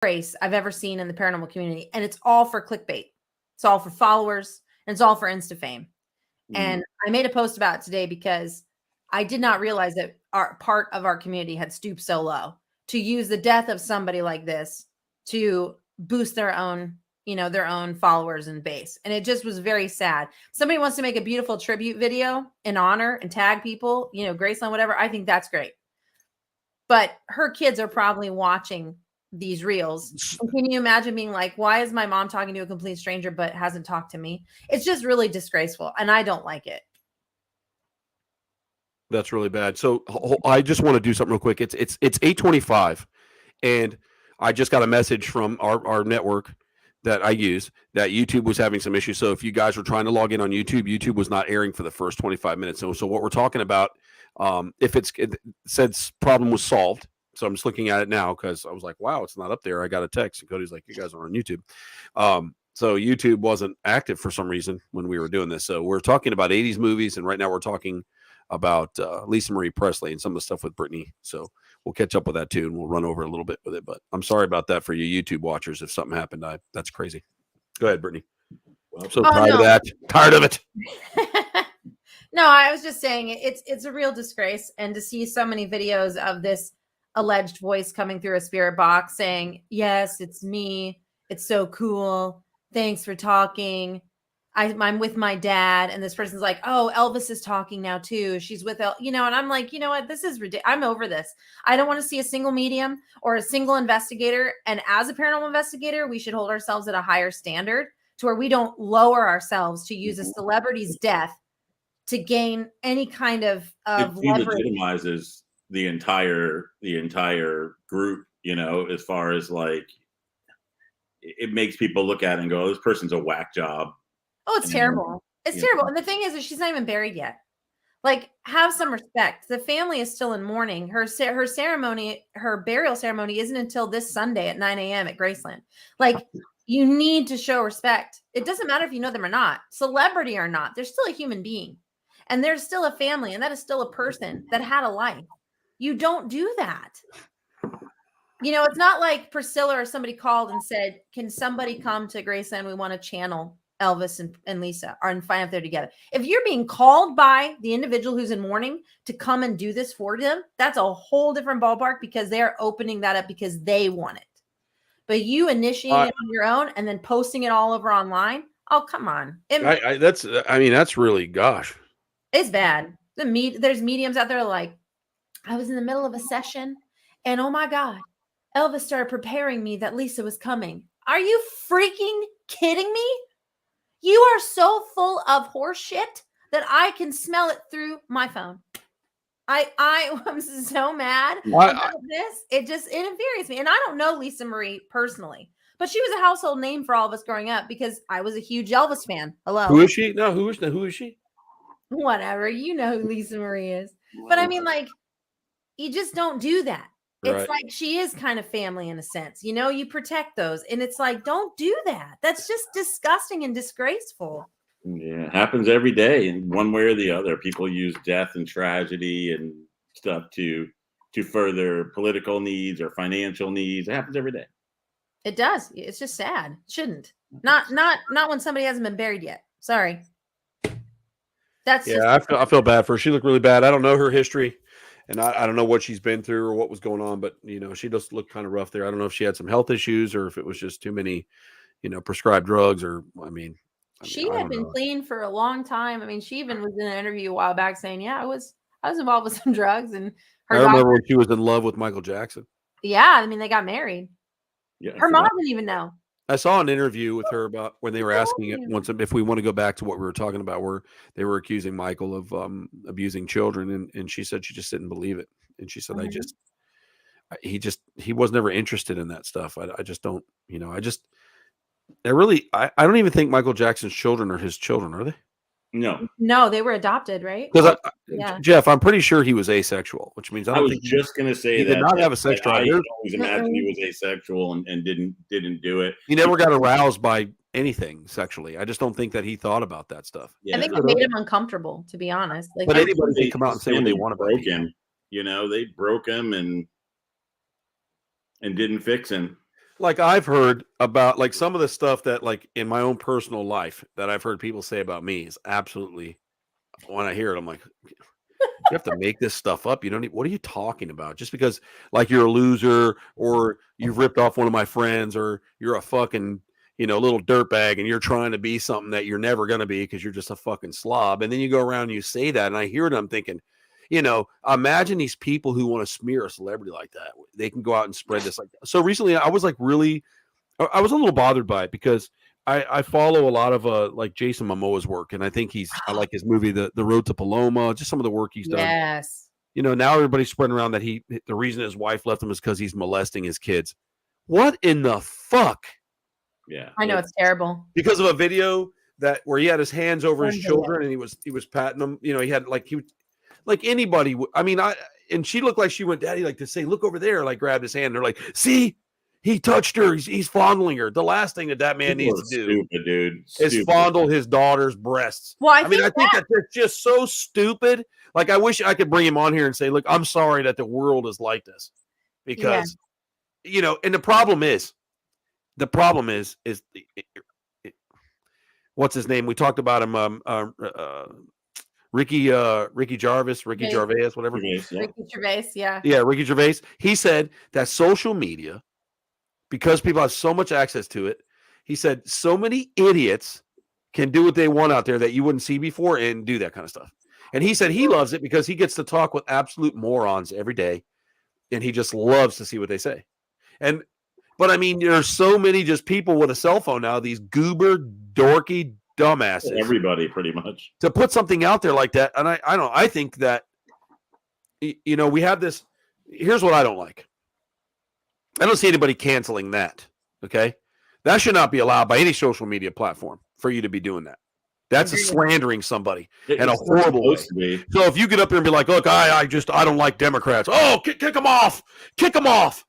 disgrace I've ever seen in the paranormal community. And it's all for clickbait. It's all for followers and it's all for Insta fame. And I made a post about it today because I did not realize that our part of our community had stooped so low to use the death of somebody like this to boost their own, their own followers and base. And it just was very sad. Somebody wants to make a beautiful tribute video in honor and tag people, Graceland, whatever. I think that's great. But her kids are probably watching these reels. And can you imagine being like, why is my mom talking to a complete stranger but hasn't talked to me? It's just really disgraceful. And I don't like it. That's really bad. So I just want to do something real quick. It's 8:25, and I just got a message from our network that I use that YouTube was having some issues. So if you guys were trying to log in on YouTube, YouTube was not airing for the first 25 minutes. So what we're talking about, if it said problem was solved. So I'm just looking at it now because I was like, wow, it's not up there. I got a text, and Cody's like, you guys are on YouTube. So YouTube wasn't active for some reason when we were doing this. So we're talking about 80s movies, and right now we're talking about Lisa Marie Presley and some of the stuff with Britney. So we'll catch up with that too, and we'll run over a little bit with it. But I'm sorry about that for you YouTube watchers. If something happened, that's crazy. Go ahead, Britney. Well, I'm so tired of that. Tired of it. No, I was just saying it's a real disgrace. And to see so many videos of this alleged voice coming through a spirit box saying, yes, it's me. It's so cool. Thanks for talking. I'm with my dad. And this person's like, oh, Elvis is talking now too. She's with, and I'm like, you know what? This is ridiculous. I'm over this. I don't want to see a single medium or a single investigator. And as a paranormal investigator, we should hold ourselves at a higher standard to where we don't lower ourselves to use a celebrity's death to gain any kind of leverage. Legitimizes the entire group, as far as like, it makes people look at it and go, oh, this person's a whack job. Oh, it's terrible. It's terrible. And the thing is she's not even buried yet. Like, have some respect. The family is still in mourning. Her ceremony, her burial ceremony isn't until this Sunday at 9 a.m. at Graceland. Like, you need to show respect. It doesn't matter if you know them or not, celebrity or not. They're still a human being. And there's still a family, and that is still a person that had a life. You don't do that. It's not like Priscilla or somebody called and said, can somebody come to Graceland? We want to channel Elvis and Lisa and find out they're together. If you're being called by the individual who's in mourning to come and do this for them, that's a whole different ballpark because they're opening that up because they want it. But you initiating it on your own and then posting it all over online. Oh, come on. That's really, gosh. It's bad. There's mediums out there like, I was in the middle of a session and oh my God, Elvis started preparing me that Lisa was coming. Are you freaking kidding me? You are so full of horse shit that I can smell it through my phone. I am so mad about this. It infuriates me. And I don't know Lisa Marie personally, but she was a household name for all of us growing up because I was a huge Elvis fan. Hello. Who is she? No, who is she? Whatever. You know who Lisa Marie is. But I mean, like, you just don't do that. It's like she is kind of family in a sense. You protect those. And it's like, don't do that. That's just disgusting and disgraceful. Yeah, it happens every day in one way or the other. People use death and tragedy and stuff to further political needs or financial needs. It happens every day. It does. It's just sad. It shouldn't. Not when somebody hasn't been buried yet. Sorry. I feel bad for her. She looked really bad. I don't know her history. And I don't know what she's been through or what was going on, but, she just looked kind of rough there. I don't know if she had some health issues or if it was just too many, prescribed drugs or, she had been clean for a long time. I mean, she even was in an interview a while back saying, yeah, I was involved with some drugs. And I remember when she was in love with Michael Jackson. Yeah. I mean, they got married. Yeah, her mom didn't even know. I saw an interview with her about when they were asking it once if we want to go back to what we were talking about, where they were accusing Michael of abusing children, and she said she just didn't believe it, and she said he was never interested in that stuff. I just don't, I don't even think Michael Jackson's children are his children, are they? No, they were adopted, right? Because Jeff, I'm pretty sure he was asexual, which means I was just going to say he that did not have a sex drive. I always imagined he was asexual and didn't do it. He never got aroused by anything sexually. I just don't think that he thought about that stuff. Yeah. I think it made him uncomfortable, to be honest. But anybody can come out and say what they want about him. They broke him and didn't fix him. like I've heard about like some of the stuff that like in my own personal life that I've heard people say about me is absolutely, when I hear it, I'm like, you have to make this stuff up. You don't need, what are you talking about? Just because like you're a loser or you've ripped off one of my friends or you're a fucking, little dirtbag and you're trying to be something that you're never going to be because you're just a fucking slob. And then you go around and you say that and I hear it, I'm thinking, imagine these people who want to smear a celebrity like that. They can go out and spread this like that. So recently I was like I was a little bothered by it because I follow a lot of like Jason Momoa's work, and I think I like his movie, the Road to Paloma, just some of the work he's done. Yes. Now everybody's spreading around that the reason his wife left him is because he's molesting his kids. What in the fuck? Yeah, I know, it's terrible. Because of a video where he had his hands over his children and he was patting them. He had like anybody. I mean, and she looked like she went, Daddy, like to say, look over there, like grabbed his hand. And they're like, see. He touched her. He's fondling her. The last thing that man needs to do is fondle his daughter's breasts. Well, I think that they're just so stupid. Like, I wish I could bring him on here and say, look, I'm sorry that the world is like this. Because, and the problem is, what's his name? We talked about him, Ricky Gervais, whatever. Ricky Gervais, yeah. Yeah, Ricky Gervais. He said that social media, because people have so much access to it, he said so many idiots can do what they want out there that you wouldn't see before and do that kind of stuff. And he said he loves it because he gets to talk with absolute morons every day, and he just loves to see what they say. But I mean, there's so many just people with a cell phone now, these goober, dorky dumbasses. Everybody, pretty much. To put something out there like that, and I think that, we have this. Here's what I don't like. I don't see anybody canceling that. Okay, that should not be allowed by any social media platform for you to be doing that. That's slandering somebody in a horrible way. So if you get up there and be like, look, I don't like Democrats. Oh, kick them off. Kick them off.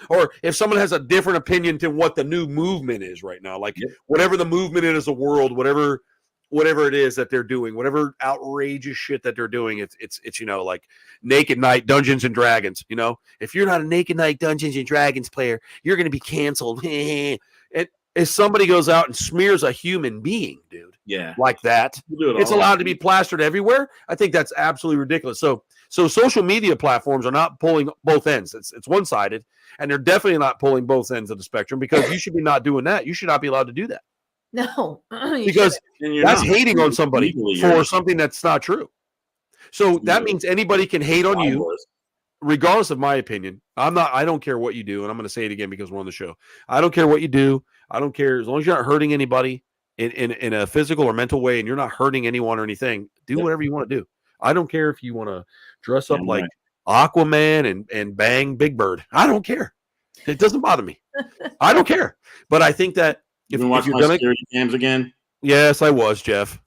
Or if someone has a different opinion to what the new movement is right now, like whatever the movement is, the world, whatever it is that they're doing, whatever outrageous shit that they're doing, it's like Naked Night Dungeons and Dragons. If you're not a Naked Night Dungeons and Dragons player, you're going to be canceled. And if somebody goes out and smears a human being, dude, like that, it's allowed to be plastered everywhere. I think that's absolutely ridiculous. So social media platforms are not pulling both ends. It's one-sided, and they're definitely not pulling both ends of the spectrum, because you should be not doing that. You should not be allowed to do that. No, because that's hating on somebody for something that's not true. So that means anybody can hate on you, regardless of my opinion. I don't care what you do, and I'm going to say it again because we're on the show. I don't care what you do. I don't care, as long as you're not hurting anybody in a physical or mental way, and you're not hurting anyone or anything. Do whatever you want to do. I don't care if you want to dress up like Aquaman and bang Big Bird. I don't care. It doesn't bother me. I don't care. But I think that if you're going to games again, yes, I was, Jeff.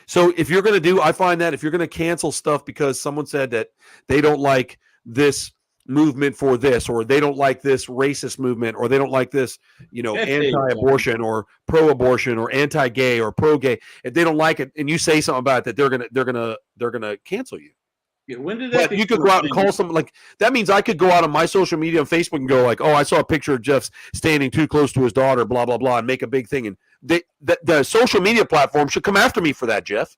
So if you're going to I find that if you're going to cancel stuff because someone said that they don't like this movement for this, or they don't like this racist movement, or they don't like this, anti-abortion or pro-abortion or anti-gay or pro-gay, if they don't like it and you say something about it, that they're gonna cancel you. Yeah, when did that? You could go out and call someone, like that means I could go out on my social media on Facebook and go like, oh, I saw a picture of Jeff standing too close to his daughter, blah blah blah, and make a big thing. And the social media platform should come after me for that, Jeff.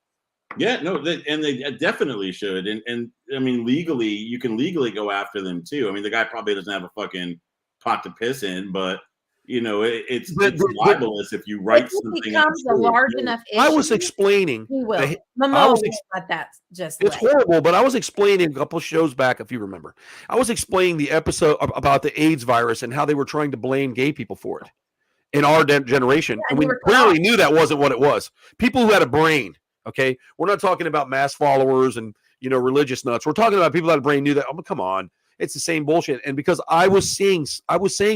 Yeah, no, and they definitely should. And I mean, legally, you can legally go after them too. I mean, the guy probably doesn't have a fucking pot to piss in, but it's libelous if you write something. It becomes a large enough issue. I was explaining. He will. Momoa won't let that just. It's horrible, but I was explaining a couple shows back, if you remember. I was explaining the episode about the AIDS virus and how they were trying to blame gay people for it in our generation, and we clearly knew that wasn't what it was. People who had a brain. Okay, we're not talking about mass followers and religious nuts. We're talking about people that had a brain knew that. Oh, come on, it's the same bullshit. And because I was saying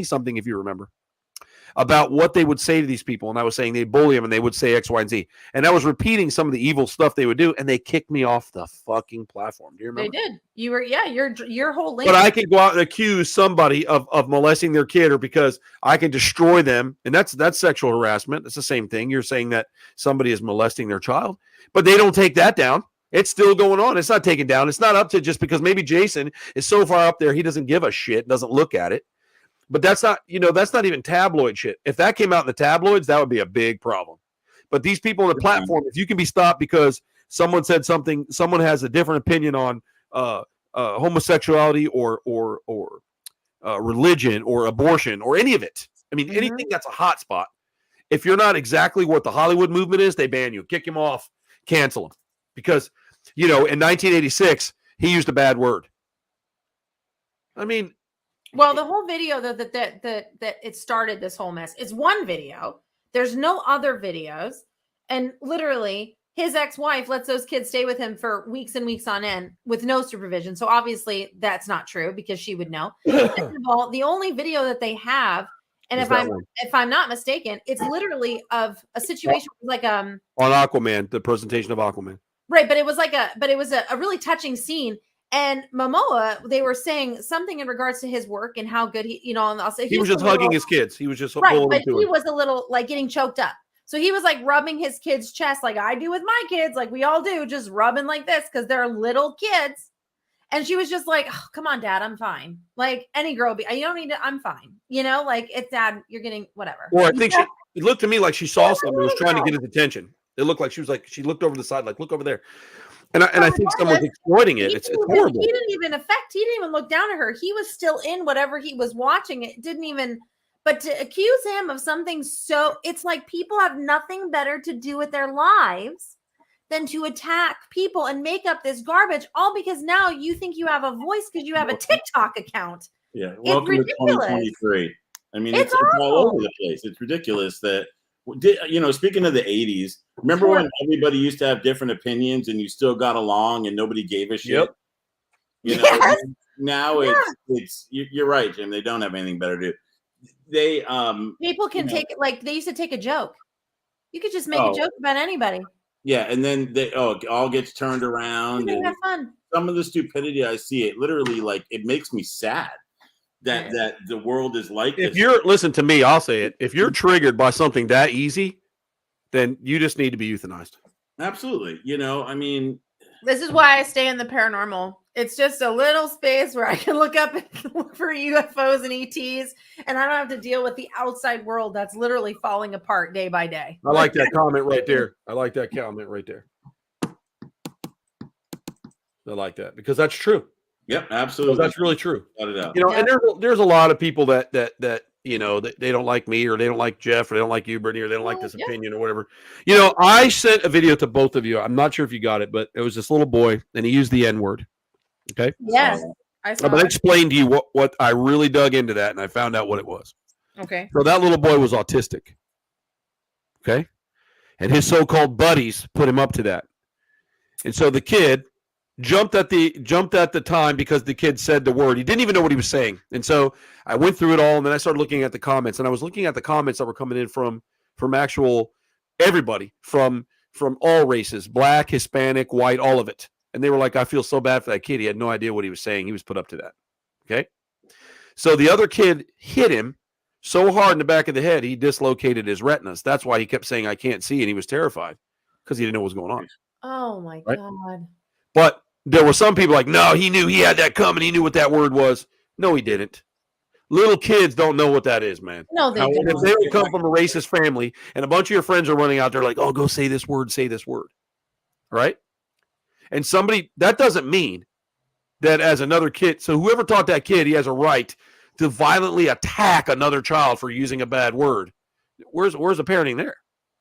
something, if you remember, about what they would say to these people, and I was saying they'd bully them and they would say X, Y, and Z, and I was repeating some of the evil stuff they would do, and they kicked me off the fucking platform. Do you remember? They did. You were, your whole link. But I could go out and accuse somebody of molesting their kid, or because I can destroy them, and that's sexual harassment. It's the same thing. You're saying that somebody is molesting their child, but they don't take that down. It's still going on. It's not taken down. It's not up to just because maybe Jason is so far up there he doesn't give a shit, doesn't look at it. But that's not, that's not even tabloid shit. If that came out in the tabloids, that would be a big problem. But these people on the platform, if you can be stopped because someone said something, someone has a different opinion on homosexuality or religion or abortion or any of it. I mean, anything that's a hot spot. If you're not exactly what the Hollywood movement is, they ban you, kick him off, cancel him. Because, in 1986, he used a bad word. I mean, well, the whole video that it started this whole mess. It's one video. There's no other videos. And literally, his ex-wife lets those kids stay with him for weeks and weeks on end with no supervision. So obviously that's not true because she would know. Second of all, the only video that they have, and if I'm not mistaken, it's literally of a situation like on Aquaman, the presentation of Aquaman. Right, but it was a really touching scene. And Momoa, they were saying something in regards to his work and how good he, and I'll say he was just hugging his kids. He was just right, but he was a little like getting choked up. So he was like rubbing his kids' chest like I do with my kids, like we all do, just rubbing like this because they're little kids. And she was just like, oh, come on, Dad, I'm fine. Like any girl, you don't need to, I'm fine. Like it's Dad, you're getting whatever. Or I think it looked to me like she saw something and was trying to get his attention. It looked like she looked over the side, like, look over there. And I think someone's exploiting it. It's horrible. He didn't even look down at her. He was still in whatever he was watching. It didn't even, but to accuse him of something it's like people have nothing better to do with their lives than to attack people and make up this garbage, all because now you think you have a voice because you have a TikTok account. Yeah. Welcome to 2023. I mean, it's all over the place. It's ridiculous that, speaking of the 80s, remember when everybody used to have different opinions and you still got along and nobody gave a shit? Yep. Now it's you're right, Jim. They don't have anything better to do. They people can take it like they used to take a joke. You could just make a joke about anybody. Yeah, and then it all gets turned around. And have fun. Some of the stupidity I see, it literally like it makes me sad that the world is like this. Listen to me, I'll say it. If you're triggered by something that easy, then you just need to be euthanized. Absolutely. I mean, this is why I stay in the paranormal. It's just a little space where I can look up and look for UFOs and ETs, and I don't have to deal with the outside world that's literally falling apart day by day. I like that comment right there. I like that because that's true. Yep, absolutely. That's really true. And there's a lot of people that they don't like me or they don't like Jeff or they don't like you, Brittany, or they don't like this opinion or whatever. I sent a video to both of you. I'm not sure if you got it, but it was this little boy and he used the N-word. Okay. Yes. I saw but I explained to you what I really dug into that and I found out what it was. Okay. So that little boy was autistic. Okay. And his so-called buddies put him up to that. And so the kid jumped at the time because the kid said the word. He didn't even know what he was saying. And so I went through it all and then I started looking at the comments and I was looking at the comments that were coming in from actual everybody from all races, black, Hispanic, white, all of it. And they were like, I feel so bad for that kid. He had no idea what he was saying. He was put up to that. Okay. So the other kid hit him so hard in the back of the head, he dislocated his retinas. That's why he kept saying, I can't see. And he was terrified because he didn't know what was going on. Oh my God. But there were some people like, no, he knew he had that coming. He knew what that word was. No, he didn't. Little kids don't know what that is, man. No, they don't. If they would come from a racist family and a bunch of your friends are running out there like, oh, go say this word, say this word. Right? And that doesn't mean that as another kid, so whoever taught that kid, he has a right to violently attack another child for using a bad word. Where's the parenting there?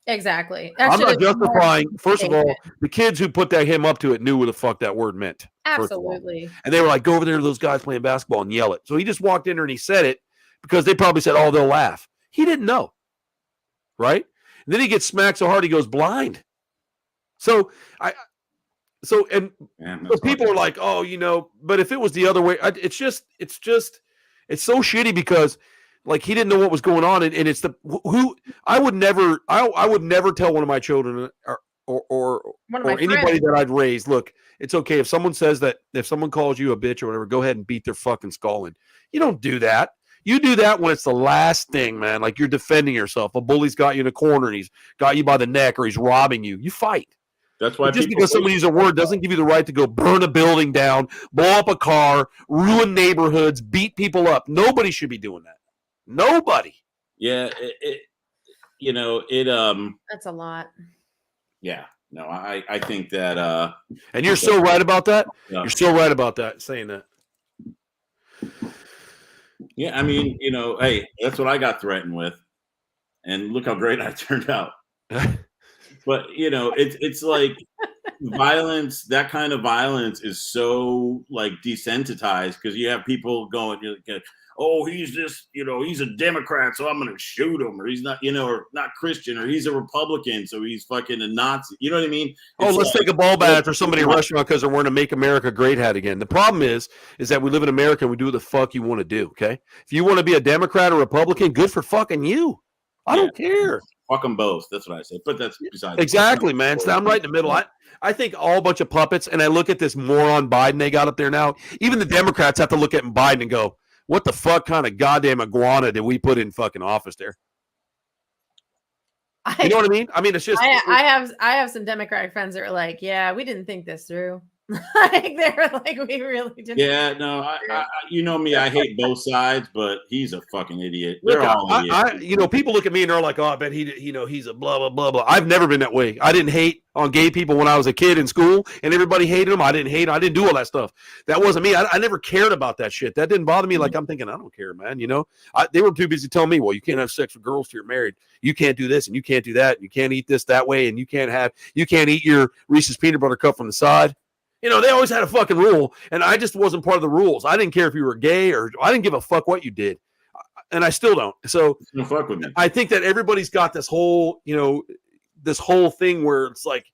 Exactly. I'm not justifying. First of all, the kids who put him up to it knew what the fuck that word meant. Absolutely. And they were like, go over there to those guys playing basketball and yell it. So he just walked in there and he said it because they probably said, oh, they'll laugh. He didn't know. Right? And then he gets smacked so hard he goes blind. So people are like, oh, but if it was the other way, it's so shitty because like he didn't know what was going on. And it's I would never tell one of my children or anybody that I'd raised, look, it's okay. If someone says that, if someone calls you a bitch or whatever, go ahead and beat their fucking skull in. You don't do that. You do that when it's the last thing, man. Like you're defending yourself. A bully's got you in a corner and he's got you by the neck or he's robbing you. You fight. That's why just because somebody uses a word doesn't give you the right to go burn a building down, blow up a car, ruin neighborhoods, beat people up. Nobody should be doing that. Nobody. Yeah, That's a lot. Yeah, no, I think that. And you're so right about that. Yeah. You're so right about that. Saying that. Yeah, I mean, hey, that's what I got threatened with, and look how great I turned out. But it's like violence. That kind of violence is so like desensitized because you have people going, oh, he's just, he's a Democrat, so I'm going to shoot him, or he's not, or not Christian, or he's a Republican, so he's fucking a Nazi. You know what I mean? Let's take a ball bat after somebody in a restaurant because they're wearing a Make America Great hat again. The problem is that we live in America and we do what the fuck you want to do, okay? If you want to be a Democrat or Republican, good for fucking you. I don't care. Fuck them both. That's what I say. But that's besides. Exactly, man. So I'm right in the middle. I think all a bunch of puppets, and I look at this moron Biden they got up there now. Even the Democrats have to look at Biden and go, what the fuck kind of goddamn iguana did we put in fucking office there? You know what I mean? I mean, it's just. I have some Democratic friends that are like, yeah, we didn't think this through. Like they're like, we really didn't. Yeah, no, I you know me, I hate both sides, but he's a fucking idiot. They're all idiots. People look at me and they're like, oh, I bet he's a blah blah blah blah. I've never been that way. I didn't hate on gay people when I was a kid in school, and everybody hated them. I didn't hate. I didn't do all that stuff. That wasn't me. I never cared about that shit. That didn't bother me. Like I'm thinking, I don't care, man. They were too busy telling me, well, you can't have sex with girls till you're married. You can't do this and you can't do that. And you can't eat this that way, and you can't eat your Reese's peanut butter cup from the side. They always had a fucking rule, and I just wasn't part of the rules. I didn't care if you were gay or I didn't give a fuck what you did, and I still don't. So no fuck with me. I think that everybody's got this whole, this whole thing where it's like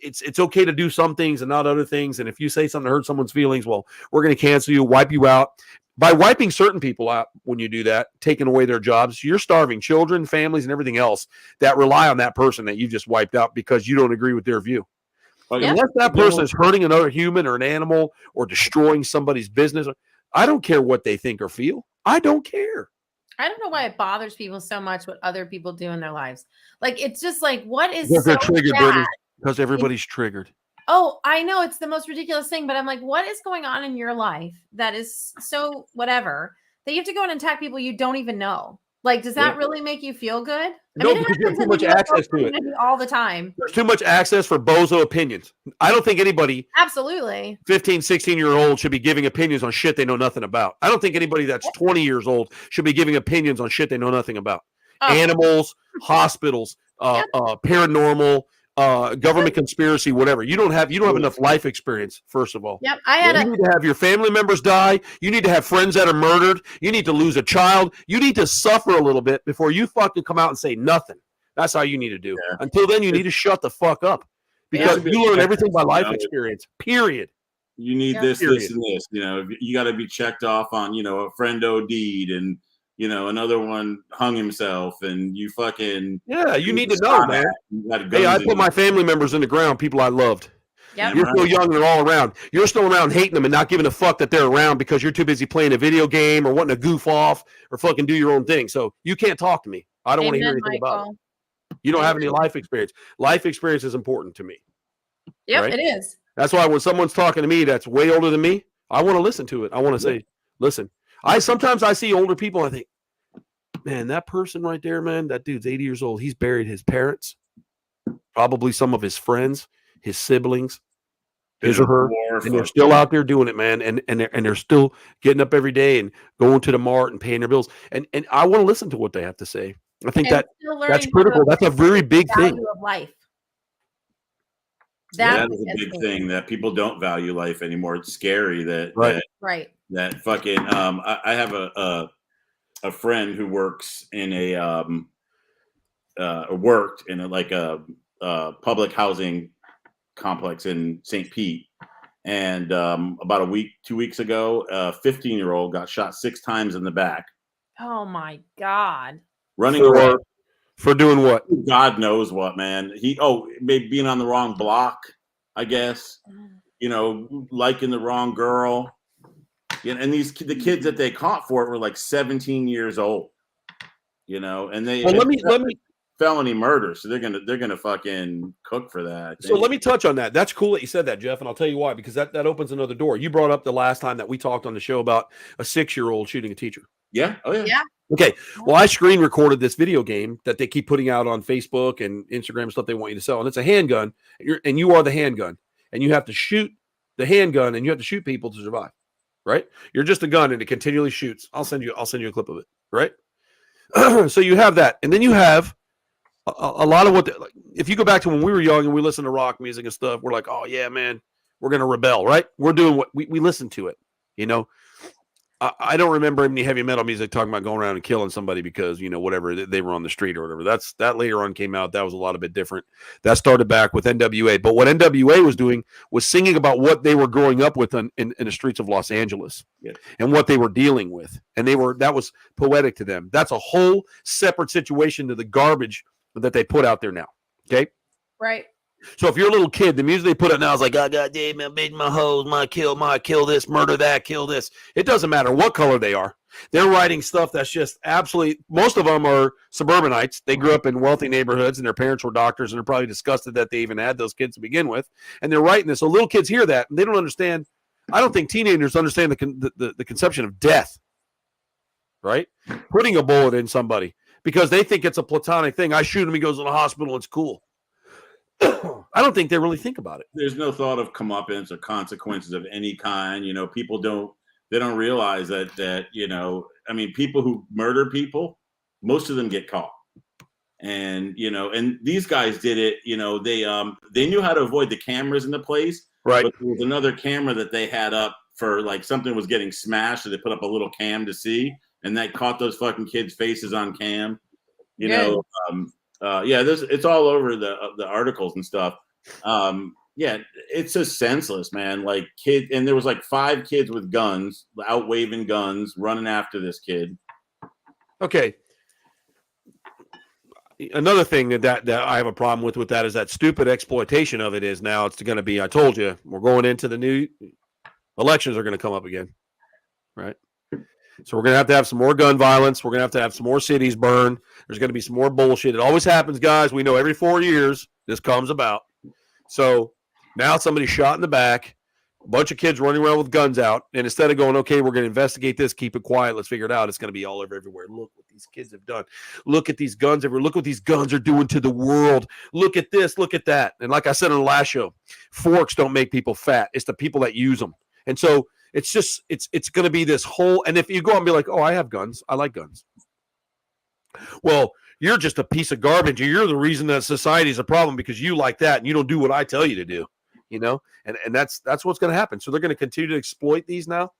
it's okay to do some things and not other things. And if you say something to hurt someone's feelings, well, we're going to cancel you, wipe you out. By wiping certain people out when you do that, taking away their jobs, you're starving children, families, and everything else that rely on that person that you just wiped out because you don't agree with their view. Unless that person is hurting another human or an animal or destroying somebody's business, I don't care what they think or feel. I don't care. I don't know why it bothers people so much what other people do in their lives. Like, it's just like, what is because they're so triggered, bad? Because everybody's triggered. Oh, I know it's the most ridiculous thing, but I'm like, what is going on in your life that is so whatever that you have to go and attack people you don't even know? Like, does that really make you feel good? No, because you have too much access to it all the time. There's too much access for bozo opinions. I don't think anybody, absolutely, 15, 16-year-old should be giving opinions on shit they know nothing about. I don't think anybody that's 20 years old should be giving opinions on shit they know nothing about. Animals, hospitals, paranormal, government conspiracy, whatever. You don't have enough life experience, first of all. Yep. You need to have your family members die. You need to have friends that are murdered. You need to lose a child. You need to suffer a little bit before you fucking come out and say nothing. That's how you need to do. Yeah. Until then, you need to shut the fuck up. Because you learn everything by life experience. Period. You need this, and this. You got to be checked off on, a friend OD'd and another one hung himself, and you fucking you need to know, man. Hey, I put my family members in the ground, people I loved. Yep. You're still young and they're all around. You're still around hating them and not giving a fuck that they're around because you're too busy playing a video game or wanting to goof off or fucking do your own thing. So you can't talk to me. I don't want to hear anything about it. You don't have any life experience. Life experience is important to me. Yep, right? It is. That's why when someone's talking to me that's way older than me, I want to listen to it. I want to say, listen. Sometimes I see older people and I think, man, that person right there, man, that dude's 80 years old. He's buried his parents, probably some of his friends, his siblings, his or her, and they're still out there doing it, man. And they're still getting up every day and going to the mart and paying their bills. And I want to listen to what they have to say. I think that's critical. That's a very big thing. Of life. That is a big thing that people don't value life anymore. It's scary that that fucking I have a friend who works in worked in a public housing complex in St. Pete, and about 2 weeks ago, a 15-year-old got shot 6 times in the back. Oh my God! Running away for doing what? God knows what, man. Maybe being on the wrong block, I guess. Liking the wrong girl. Yeah, and the kids that they caught for it were like 17 years old. And they let me felony murder, so they're gonna fucking cook for that. So let me touch on that. That's cool that you said that, Jeff, and I'll tell you why, because that opens another door. You brought up the last time that we talked on the show about a 6-year-old shooting a teacher. Yeah. Oh yeah. Yeah. Okay. Well, I screen recorded this video game that they keep putting out on Facebook and Instagram stuff they want you to sell. And it's a handgun. And you are the handgun. And you have to shoot the handgun and you have to shoot people to survive. Right? You're just a gun and it continually shoots. I'll send you a clip of it. Right? So you have that. And then you have a lot of what, if you go back to when we were young and we listened to rock music and stuff, we're like, oh yeah, man, we're going to rebel, right? We're doing what we listen to it, you know? I don't remember any heavy metal music talking about going around and killing somebody because, you know, whatever, they were on the street or whatever. That later on came out. That was a lot of bit different. That started back with NWA. But what NWA was doing was singing about what they were growing up with in the streets of Los Angeles and what they were dealing with. And that was poetic to them. That's a whole separate situation to the garbage that they put out there now. Okay. Right. So if you're a little kid, the music they put out now is like, oh, God damn, I made my hoes, my kill this, murder that, kill this. It doesn't matter what color they are. They're writing stuff that's just absolutely, most of them are suburbanites. They grew up in wealthy neighborhoods and their parents were doctors and they're probably disgusted that they even had those kids to begin with. And they're writing this. So little kids hear that and they don't understand. I don't think teenagers understand the conception of death, right? Putting a bullet in somebody because they think it's a platonic thing. I shoot him, he goes to the hospital, it's cool. I don't think they really think about it. There's no thought of comeuppance or consequences of any kind. You know, people don't realize that, you know, I mean, people who murder people, most of them get caught. And, you know, and these guys did it, you know, they knew how to avoid the cameras in the place. Right. But there was another camera that they had up for like something was getting smashed. So they put up a little cam to see, and that caught those fucking kids' faces on cam. You know, it's all over the articles and stuff. Yeah, it's just senseless, man. Like and there was like 5 kids with guns, out waving guns, running after this kid. Okay. Another thing that I have a problem with that is that stupid exploitation of it is now it's going to be, I told you, we're going into the new elections are going to come up again, right? So we're going to have some more gun violence. We're going to have some more cities burn. There's going to be some more bullshit. It always happens, guys. We know every 4 years this comes about. So now somebody's shot in the back, a bunch of kids running around with guns out. And instead of going, okay, we're going to investigate this, keep it quiet, let's figure it out, it's going to be all over everywhere. Look what these kids have done. Look at these guns everywhere. Look what these guns are doing to the world. Look at this. Look at that. And like I said on the last show, forks don't make people fat. It's the people that use them. And so it's just, it's going to be this whole, and if you go out and be like, oh, I have guns. I like guns. Well, you're just a piece of garbage. You're the reason that society is a problem because you like that and you don't do what I tell you to do, you know? And that's what's going to happen. So they're going to continue to exploit these now.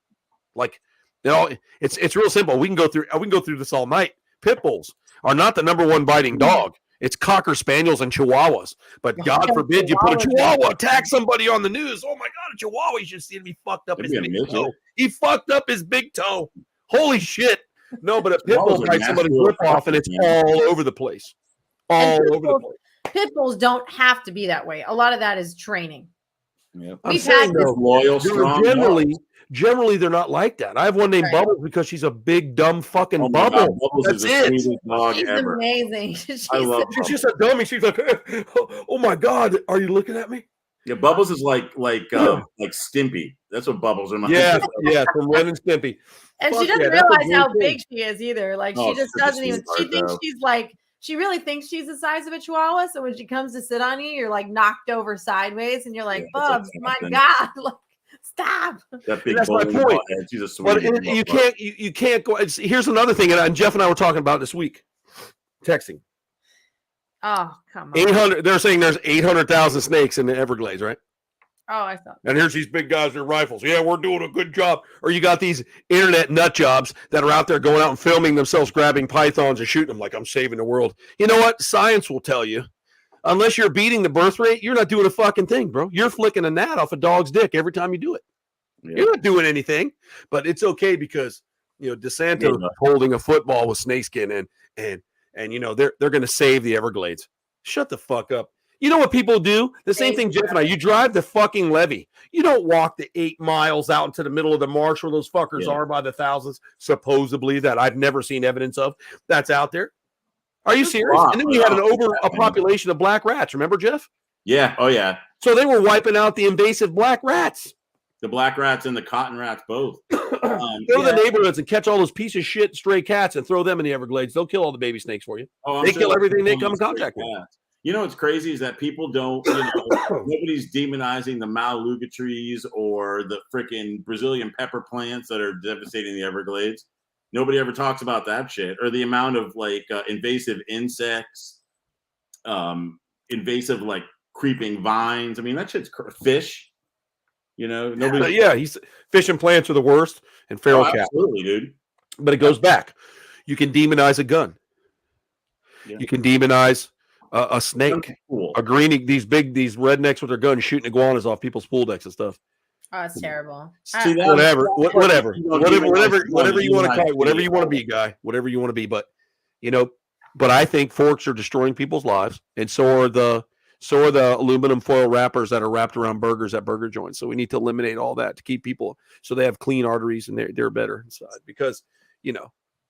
Like, you know, it's real simple. We can go through this all night. Pit bulls are not the number one biting dog. It's Cocker Spaniels and Chihuahuas. But God forbid you put a Chihuahua attack somebody on the news. Oh my God, a Chihuahua! You should see him. He fucked up his big toe. He fucked up his big toe. Holy shit! No, but a pit bull bites somebody's lip off, and it's all over the place. All over the place. Pit bulls don't have to be that way. A lot of that is training. Yep. We've had this loyal, strong. Generally, they're not like that. I have one named Bubbles because she's a big, dumb fucking bubble. Bubbles That's is it. the sweetest dog She's ever. amazing. She's just a dummy. She's like, oh my God, are you looking at me? Yeah, Bubbles is like Stimpy. That's what Bubbles are. Yeah, from Ren and Stimpy. And she doesn't realize how big she is either. Like she just doesn't even. She thinks she's like. She really thinks she's the size of a Chihuahua. So when she comes to sit on you, you're like knocked over sideways, and you're like, "Bubs, my God, like, stop!" That big that's my point. She's a sweet. But you can't go. Here's another thing, and Jeff and I were talking about this week. Texting. Oh, come on. 800. They're saying there's 800,000 snakes in the Everglades, right? Oh, I thought. And here's these big guys with their rifles. Yeah, we're doing a good job. Or you got these internet nut jobs that are out there going out and filming themselves grabbing pythons and shooting them like I'm saving the world. You know what? Science will tell you. Unless you're beating the birth rate, you're not doing a fucking thing, bro. You're flicking a gnat off a dog's dick every time you do it. Yeah. You're not doing anything. But it's okay because, you know, DeSanto holding a football with snakeskin and you know, they're going to save the Everglades. Shut the fuck up. You know what people do? The same thing, Jeff and I. You drive the fucking levee. You don't walk the 8 miles out into the middle of the marsh where those fuckers are by the thousands, supposedly, that I've never seen evidence of. That's out there. Are you serious? And then we had a population of black rats. Remember, Jeff? Yeah. Oh, yeah. So they were wiping out the invasive black rats. The black rats and the cotton rats both. Go to the neighborhoods and catch all those piece of shit stray cats and throw them in the Everglades. They'll kill all the baby snakes for you. They kill everything they come in contact with. You know what's crazy is that people don't, nobody's demonizing the Maluga trees or the freaking Brazilian pepper plants that are devastating the Everglades. Nobody ever talks about that shit, or the amount of like invasive insects, invasive like creeping vines. I mean, that shit's fish. He's fish and plants are the worst, and feral cats. Absolutely, dude. But it goes back. You can demonize a gun. Yeah. You can demonize a snake, a greenie. These rednecks with their guns shooting iguanas off people's pool decks and stuff. Oh, it's terrible. Whatever you want to call it, whatever you want to be, guy, whatever you want to be. But but I think forks are destroying people's lives, and so are the aluminum foil wrappers that are wrapped around burgers at burger joints. So we need to eliminate all that to keep people so they have clean arteries and they're better inside, because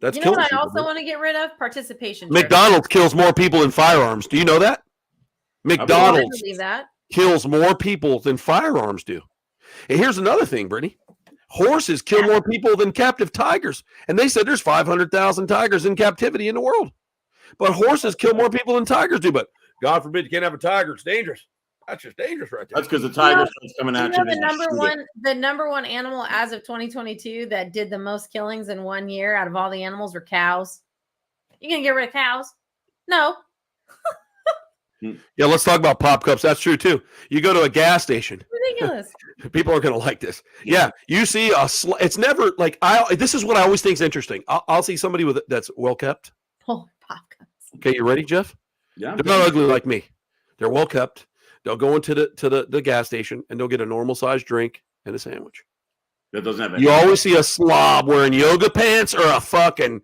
that's what I also want to get rid of? Participation. McDonald's kills more people than firearms. Do you know that? McDonald's kills more people than firearms do. And here's another thing, Brittany. Horses kill more people than captive tigers. And they said there's 500,000 tigers in captivity in the world. But horses kill more people than tigers do. But God forbid you can't have a tiger. It's dangerous. That's just dangerous right there. That's because the tiger's coming at you. The number one animal as of 2022 that did the most killings in 1 year out of all the animals were cows. You gonna get rid of cows? No. Yeah, let's talk about pop cups. That's true too. You go to a gas station. Ridiculous. People are gonna like this. Yeah, you see it's never like this is what I always think is interesting. I'll see somebody that's well kept. Oh, pop cups. Okay, you ready, Jeff? Yeah. They're not ugly like me. They're well kept. They'll go into the gas station and they'll get a normal sized drink and a sandwich. That doesn't have. You always see a slob wearing yoga pants or a fucking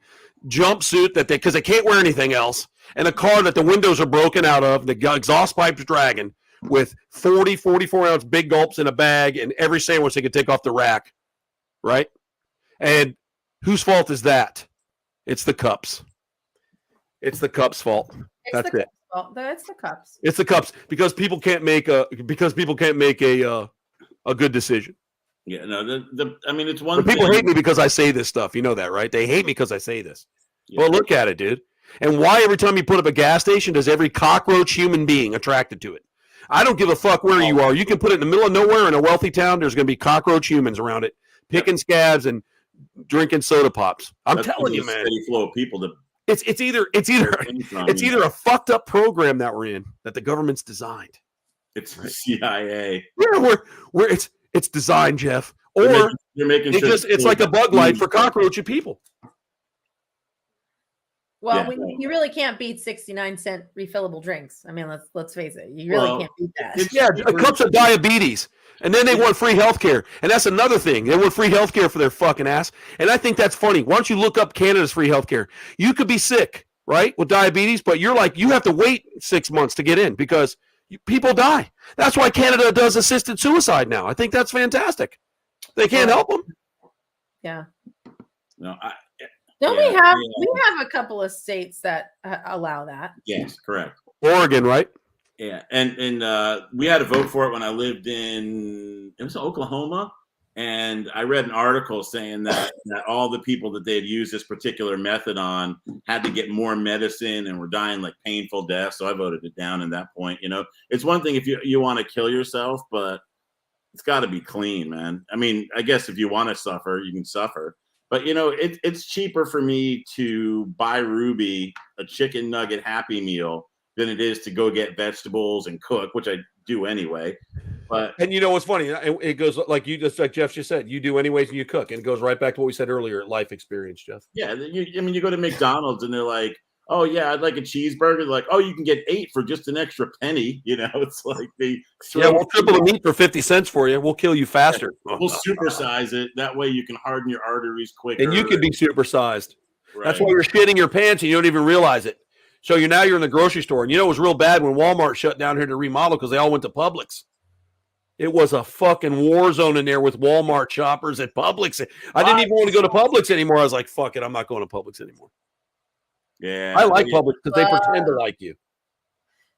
jumpsuit because they can't wear anything else, and a car that the windows are broken out of, the exhaust pipes dragging, with 44 ounce big gulps in a bag and every sandwich they could take off the rack, right? And whose fault is that? It's the cups. It's the cups' fault. That's it. It's the cups. It's the cups because people can't make a good decision. Yeah, no. I mean, it's one. But people hate me because I say this stuff. You know that, right? They hate me because I say this. Yeah. Well, look at it, dude. And why every time you put up a gas station does every cockroach human being attracted to it? I don't give a fuck where you are. You can put it in the middle of nowhere in a wealthy town. There's going to be cockroach humans around it, picking scabs and drinking soda pops. I'm telling you, man. Steady flow of people to. It's either a fucked up program that we're in that the government's designed. It's the CIA. Yeah, it's designed, Jeff. Or you're making sure it's like a bug light for cockroachy people. Well, you really can't beat 69-cent refillable drinks. I mean, let's face it. You really can't beat that. Yeah, cups of diabetes. And then they want free health care. And that's another thing. They want free health care for their fucking ass. And I think that's funny. Why don't you look up Canada's free health care? You could be sick, right, with diabetes, but you have to wait 6 months to get in because people die. That's why Canada does assisted suicide now. I think that's fantastic. They can't help them. Yeah. No, we have a couple of states that allow that. Yes, correct. Oregon, right? Yeah, and we had to vote for it when I lived in Oklahoma, and I read an article saying that all the people that they had used this particular method on had to get more medicine and were dying like painful deaths. So I voted it down at that point. It's one thing if you want to kill yourself, but it's got to be clean, man. I mean, I guess if you want to suffer, you can suffer. But, it's cheaper for me to buy Ruby a chicken nugget Happy Meal than it is to go get vegetables and cook, which I do anyway. And what's funny? It goes like like Jeff just said, you do anyways and you cook. And it goes right back to what we said earlier, life experience, Jeff. Yeah. You go to McDonald's and they're like, oh, yeah, I'd like a cheeseburger. They're like, oh, you can get 8 for just an extra penny. It's like we'll triple the meat for 50 cents for you. We'll kill you faster. We'll supersize it. That way you can harden your arteries quicker. And you can be supersized. Right. That's why you're shitting your pants and you don't even realize it. So you're in the grocery store. And it was real bad when Walmart shut down here to remodel because they all went to Publix. It was a fucking war zone in there with Walmart shoppers at Publix. I didn't even want to go to Publix anymore. I was like, fuck it. I'm not going to Publix anymore. Yeah. I like Publix because they pretend to like you.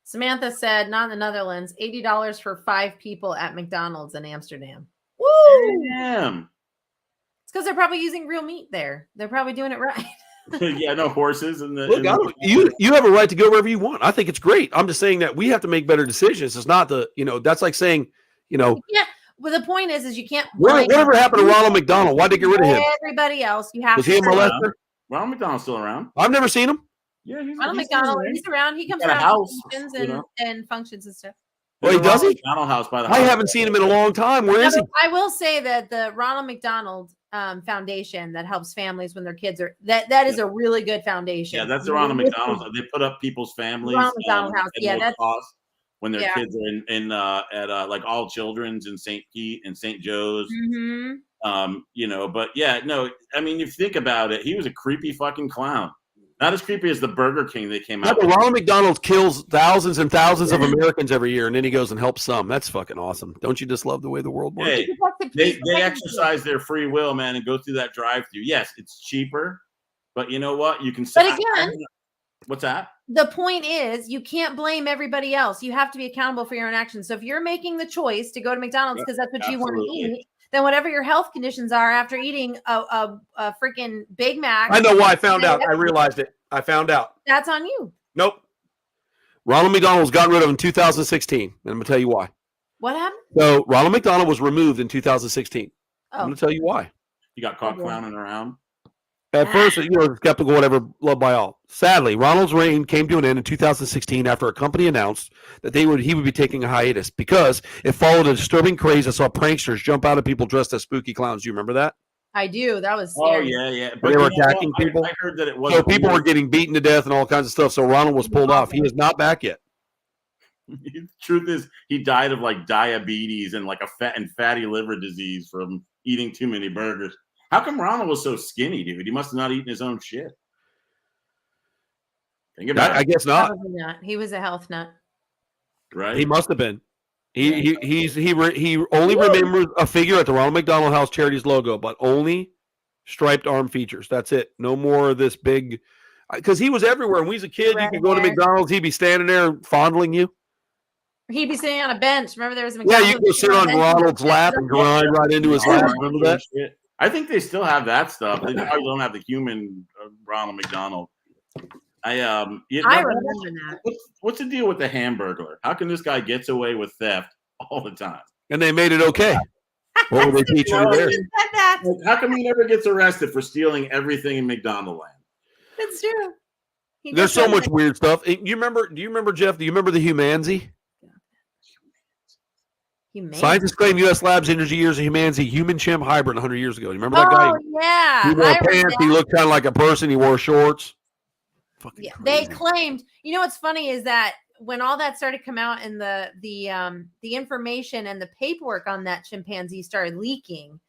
Samantha said, not in the Netherlands, $80 for 5 people at McDonald's in Amsterdam. Woo! Damn. because they're probably using real meat there. They're probably doing it right. Yeah, no horses and the. Look, you have a right to go wherever you want. I think it's great. I'm just saying that we have to make better decisions. It's not that's like saying, Yeah. Well, the point is you can't. Whatever happened to Ronald McDonald? Why'd they get rid of him? Everybody else, you have. Was he a molester? Ronald McDonald's still around. I've never seen him. Yeah, Ronald McDonald. He's around. He comes around functions and functions and stuff. Well, does he? McDonald house by the I haven't seen him in a long time. Where is he? I will say that the Ronald McDonald Foundation that helps families when their kids are that is a really good foundation. Yeah, that's the Ronald McDonald. They put up people's families. Ronald McDonald House. Yeah, that's when their kids are in at like All Children's in St. Pete and St. Joe's. Mm-hmm. But yeah, no, I mean, you think about it, he was a creepy fucking clown. Not as creepy as the Burger King they came out with. Ronald McDonald kills thousands and thousands of Americans every year, and then he goes and helps some. That's fucking awesome. Don't you just love the way the world works? Hey, they exercise their free will, man, and go through that drive-through. Yes, it's cheaper, but you know what? You can. But again, what's that? The point is, you can't blame everybody else. You have to be accountable for your own actions. So if you're making the choice to go to McDonald's because that's what you want to eat, then whatever your health conditions are after eating a freaking Big Mac. I know why I found out. I realized it. I found out. That's on you. Nope. Ronald McDonald was gotten rid of in 2016. And I'm going to tell you why. What happened? So Ronald McDonald was removed in 2016. I'm going to tell you why. You got caught clowning around. At first, skeptical, whatever, loved by all. Sadly, Ronald's reign came to an end in 2016 after a company announced that he would be taking a hiatus because it followed a disturbing craze that saw pranksters jump out of people dressed as spooky clowns. Do you remember that? I do. That was scary. Oh, yeah. But they were attacking people. I heard that it was. So people were getting beaten to death and all kinds of stuff. So Ronald was pulled off. He is not back yet. The truth is, he died of like diabetes and like a fatty liver disease from eating too many burgers. How come Ronald was so skinny, dude? He must have not eaten his own shit. Think about it. I guess not. Probably not. He was a health nut. Right? He must have been. He only remembers a figure at the Ronald McDonald House Charities logo, but only striped arm features. That's it. No more of this big. Because he was everywhere. When we was a kid, you could go to McDonald's. He'd be standing there fondling you. He'd be sitting on a bench. Remember there was a McDonald's. Yeah, you could go sit on Ronald's lap and grind right into his lap. Remember that? I think they still have that stuff. They probably don't have the human Ronald McDonald. I remember that. What's the deal with the Hamburglar? How can this guy gets away with theft all the time? And they made it okay. What were they teaching you there? How come he never gets arrested for stealing everything in McDonald land? That's true. There's so much weird stuff. Do you remember, Jeff? Do you remember the Humanzy? Scientists claim U.S. labs energy years of Humanzy human chimp hybrid 100 years ago. You remember that guy? Oh, yeah. He wore pants. He looked kind of like a person. He wore shorts. Yeah, they claimed. You know what's funny is that when all that started to come out and the information and the paperwork on that chimpanzee started leaking,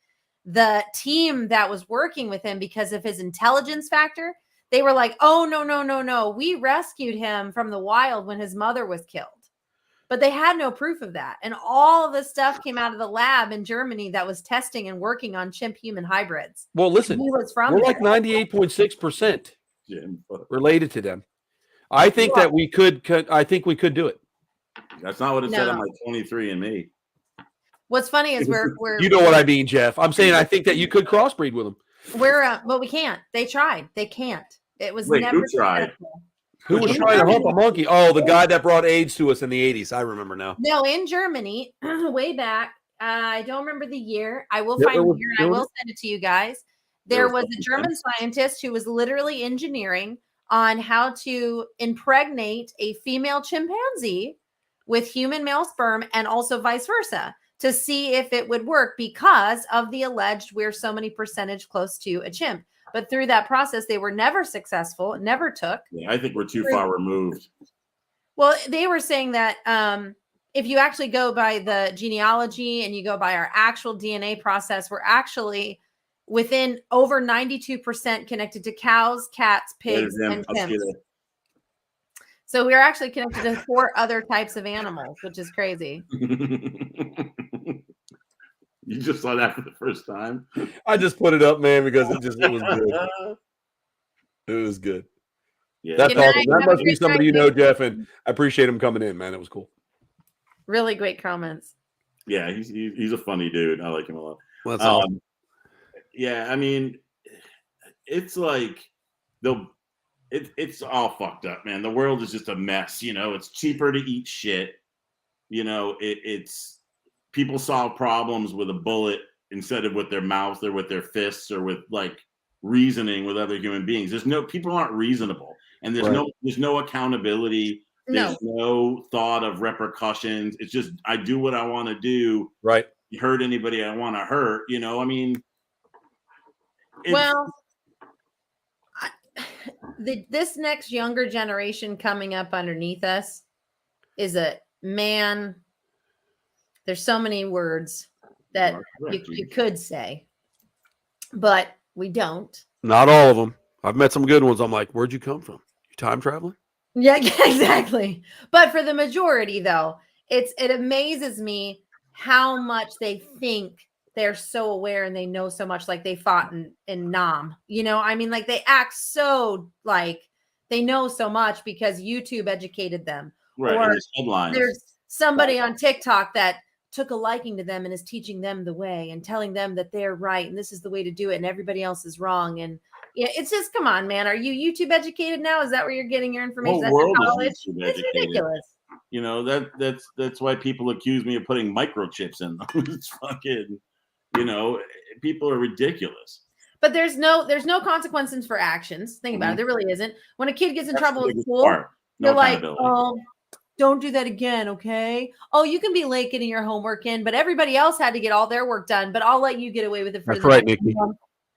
the team that was working with him because of his intelligence factor, they were like, "Oh no! We rescued him from the wild when his mother was killed." But they had no proof of that. And all of the stuff came out of the lab in Germany that was testing and working on chimp-human hybrids. Well, listen, we're like 98.6% related to them. I think that we could do it. That's not what it said on my 23andMe. What's funny is we're you know what I mean, Jeff. I'm saying I think that you could crossbreed with them. But we can't. They tried. They can't. It was never who tried? successful. Who was trying to hump a monkey? Oh, the guy that brought AIDS to us in the 80s. I remember now. No, in Germany, way back. I don't remember the year. I will find the year and I will send it to you guys. There was a German scientist who was literally engineering on how to impregnate a female chimpanzee with human male sperm and also vice versa to see if it would work because of the alleged we're so many percentage close to a chimp. But through that process, they were never successful. It never took. Yeah, I think we're too far removed. Well, they were saying that if you actually go by the genealogy and you go by our actual DNA process, we're actually within over 92% connected to cows, cats, pigs, and chimps. So we're actually connected to 4 other types of animals, which is crazy. You just saw that for the first time? I just put it up, man, because it was good. It was good. Yeah. That's awesome. That must be somebody you know, Jeff, and I appreciate him coming in, man. It was cool. Really great comments. Yeah, he's a funny dude. I like him a lot. Well, that's awesome. Yeah, I mean, it's like it's all fucked up, man. The world is just a mess. It's cheaper to eat shit. It's people solve problems with a bullet instead of with their mouths or with their fists or with like reasoning with other human beings. People aren't reasonable, and there's no accountability. There's no thought of repercussions. It's just I do what I want to do. Right. You hurt anybody I want to hurt. I mean, this next younger generation coming up underneath us is a man. There's so many words that you could say, but we don't. Not all of them. I've met some good ones. I'm like, where'd you come from? You time traveling? Yeah, exactly. But for the majority, though, it amazes me how much they think they're so aware and they know so much, like they fought in Nam. I mean, like they act so like they know so much because YouTube educated them. Right. Or headlines. There's somebody on TikTok that took a liking to them and is teaching them the way and telling them that they're right and this is the way to do it and everybody else is wrong. And yeah, it's just, come on, man. Are you YouTube educated now? Is that where you're getting your information? The whole world is YouTube educated. It's ridiculous. That's why people accuse me of putting microchips in them. It's fucking, people are ridiculous. But there's no consequences for actions. Think about it. There really isn't. When a kid gets in trouble in school, they're like, oh, don't do that again, okay? Oh, you can be late getting your homework in, but everybody else had to get all their work done, but I'll let you get away with it for the next Nikki. month.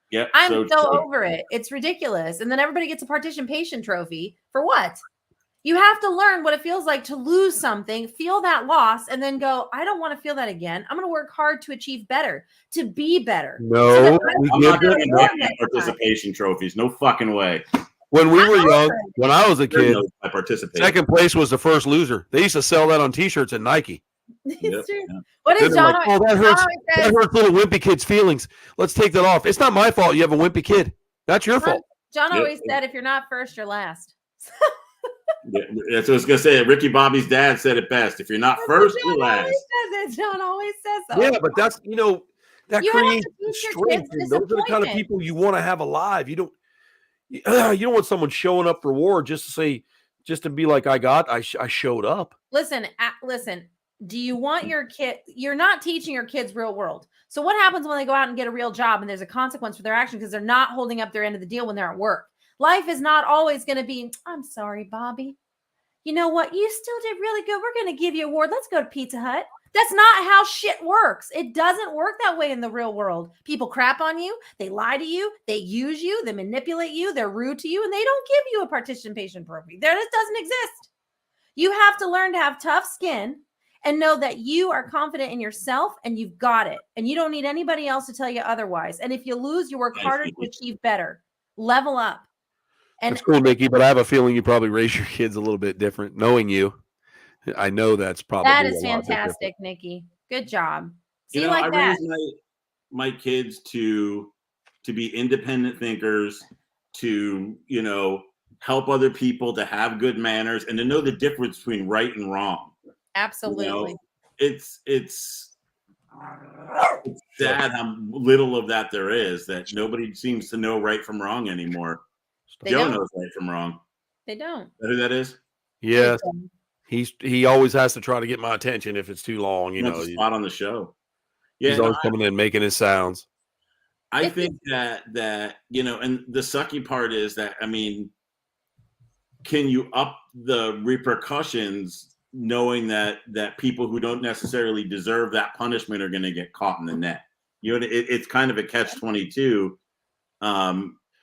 Yeah, I'm so over it. It's ridiculous. And then everybody gets a participation trophy for what? You have to learn what it feels like to lose something, feel that loss, and then go, I don't want to feel that again. I'm going to work hard to achieve better, to be better. No, I'm not going to participation trophies. No fucking way. When we were young, when I was a kid, I participated. Second place was the first loser. They used to sell that on T-shirts at Nike. It's true. Yeah. What is John? Like, that hurts little wimpy kids' feelings. Let's take that off. It's not my fault you have a wimpy kid. That's your fault. John always said, if you're not first, you're last. That's what I was going to say. Ricky Bobby's dad said it best. If you're not first, you're last. John always says that. Yeah, but that's, that creates strength. And those are the kind of people you want to have alive. You don't want someone showing up for war just to be like, I showed up. Listen. Do you want your kid? You're not teaching your kids real world. So what happens when they go out and get a real job and there's a consequence for their action because they're not holding up their end of the deal when they're at work? Life is not always going to be, I'm sorry, Bobby. You know what? You still did really good. We're going to give you an award. Let's go to Pizza Hut. That's not how shit works. It doesn't work that way in the real world. People crap on you. They lie to you. They use you. They manipulate you. They're rude to you. And they don't give you a participation trophy. That doesn't exist. You have to learn to have tough skin and know that you are confident in yourself and you've got it. And you don't need anybody else to tell you otherwise. And if you lose, you work harder to achieve better. Level up. And that's cool, Nikki, but I have a feeling you probably raise your kids a little bit different. Knowing you, I know that's probably that is fantastic, Nikki. Good job. See, I raise my kids to be independent thinkers, to help other people, to have good manners, and to know the difference between right and wrong. Absolutely. It's sad how little of that there is. That nobody seems to know right from wrong anymore. Joe knows right from wrong. They don't. Is that who that is? Yes. He always has to try to get my attention if it's too long. That's a spot on the show. Yeah, he's always coming in making his sounds. I think that and the sucky part is that, I mean, can you up the repercussions knowing that people who don't necessarily deserve that punishment are going to get caught in the net? It's kind of a catch-22.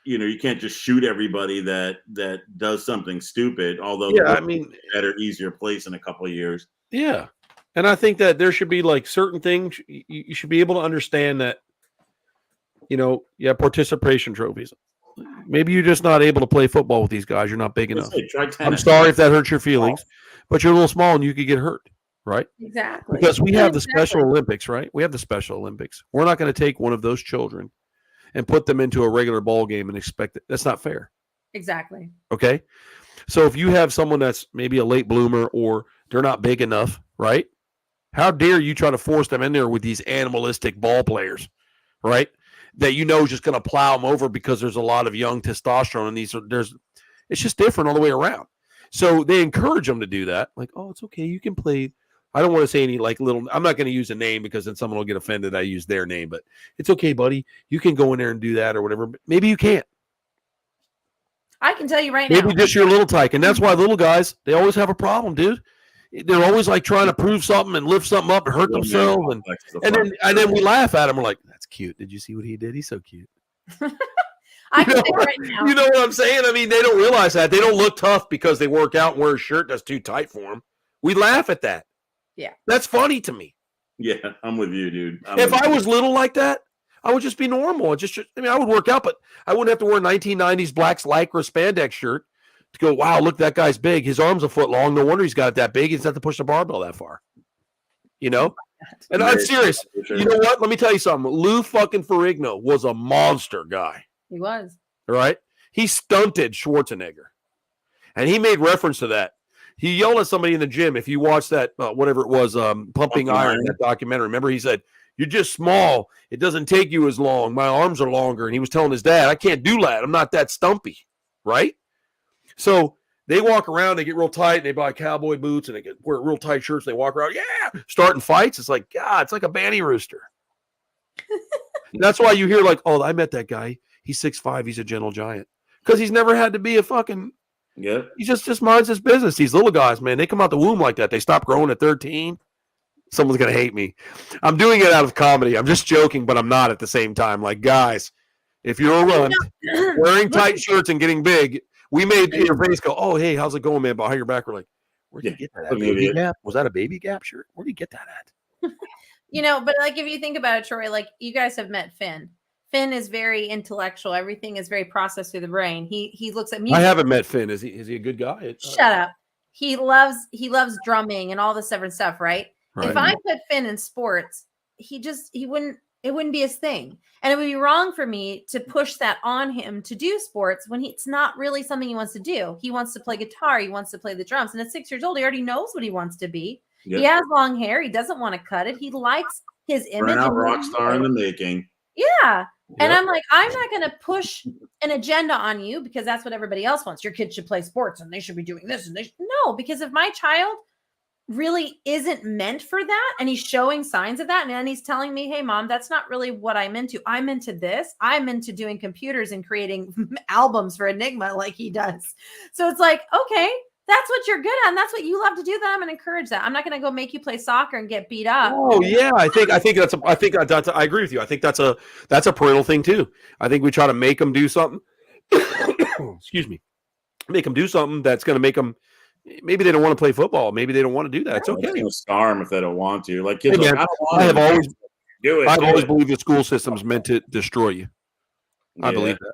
You can't just shoot everybody that does something stupid, although better, easier place in a couple of years. Yeah. And I think that there should be like certain things you should be able to understand that, participation trophies. Maybe you're just not able to play football with these guys. You're not big enough. I'm sorry if that hurts your feelings, but you're a little small and you could get hurt, right? Exactly. Because we have the Special Olympics, right? We have the Special Olympics. We're not going to take one of those children and put them into a regular ball game and expect it. That's not fair. Exactly. Okay. So if you have someone that's maybe a late bloomer or they're not big enough, right? How dare you try to force them in there with these animalistic ball players, right? that is just going to plow them over because there's a lot of young testosterone and it's just different all the way around. So they encourage them to do that. Like, oh, it's okay. You can play. I don't want to say any like little, I'm not going to use a name because then someone will get offended. I use their name, but it's okay, buddy. You can go in there and do that or whatever. But maybe you can't. I can tell you right now. Maybe just your little tyke. And that's why little guys, they always have a problem, dude. They're always like trying to prove something and lift something up and hurt themselves. And then we laugh at them. We're like, that's cute. Did you see what he did? He's so cute. I can say right now. You know what I'm saying? I mean, they don't realize that. They don't look tough because they work out and wear a shirt that's too tight for them. We laugh at that. Yeah. That's funny to me. Yeah, I'm with you, dude. If I was little like that, I would just be normal. I would work out, but I wouldn't have to wear a 1990s Black's Lycra spandex shirt to go, wow, look, that guy's big. His arm's a foot long. No wonder he's got it that big. He doesn't have to push the barbell that far. You know? And I'm serious. You know what? Let me tell you something. Lou fucking Ferrigno was a monster guy. He was. Right? He stunted Schwarzenegger. And he made reference to that. He yelled at somebody in the gym. If you watch that, whatever it was, Pumping Iron, that documentary, remember he said, you're just small. It doesn't take you as long. My arms are longer. And he was telling his dad, I can't do that. I'm not that stumpy. Right? So they walk around, they get real tight, and they buy cowboy boots, and they wear real tight shirts. And they walk around, starting fights. It's like, God, it's like a banty rooster. That's why you hear like, oh, I met that guy. He's 6'5". He's a gentle giant. Because he's never had to be a fucking – yeah. He just minds his business. These little guys, man, they come out the womb like that. They stop growing at 13. Someone's going to hate me. I'm doing it out of comedy. I'm just joking, but I'm not at the same time. Like, guys, if you're a runt, wearing tight shirts and getting big, we made your face go, oh, hey, how's it going, man? Behind your back, we're like, where'd you get that? Baby Gap? Was that a Baby Gap shirt? Where'd you get that at? But like if you think about it, Troy, like you guys have met Finn. Finn is very intellectual. Everything is very processed through the brain. He looks at music. I haven't met Finn. Is he a good guy? Shut up. He loves drumming and all this different stuff, right? If I put Finn in sports, it wouldn't be his thing. And it would be wrong for me to push that on him to do sports when it's not really something he wants to do. He wants to play guitar. He wants to play the drums. And at 6 years old, he already knows what he wants to be. Yep. He has long hair. He doesn't want to cut it. He likes his image. Burnout rock star in the making. Yeah. And I'm like, I'm not going to push an agenda on you because that's what everybody else wants. Your kids should play sports and they should be doing this. No, because if my child really isn't meant for that and he's showing signs of that and then he's telling me, hey, mom, that's not really what I'm into. I'm into this. I'm into doing computers and creating albums for Enigma like he does. So it's like, okay, that's what you're good at. And that's what you love to do. Then I'm going to encourage that. I'm not going to go make you play soccer and get beat up. Oh yeah. I think I agree with you. I think that's a parental thing too. I think we try to make them do something. Excuse me. Make them do something that's going to make them. Maybe they don't want to play football. Maybe they don't want to do that. It's okay. It's going to scar them if they don't want to. Like kids, hey, man, I have always do it. I've always believed the school system is meant to destroy you. I believe that.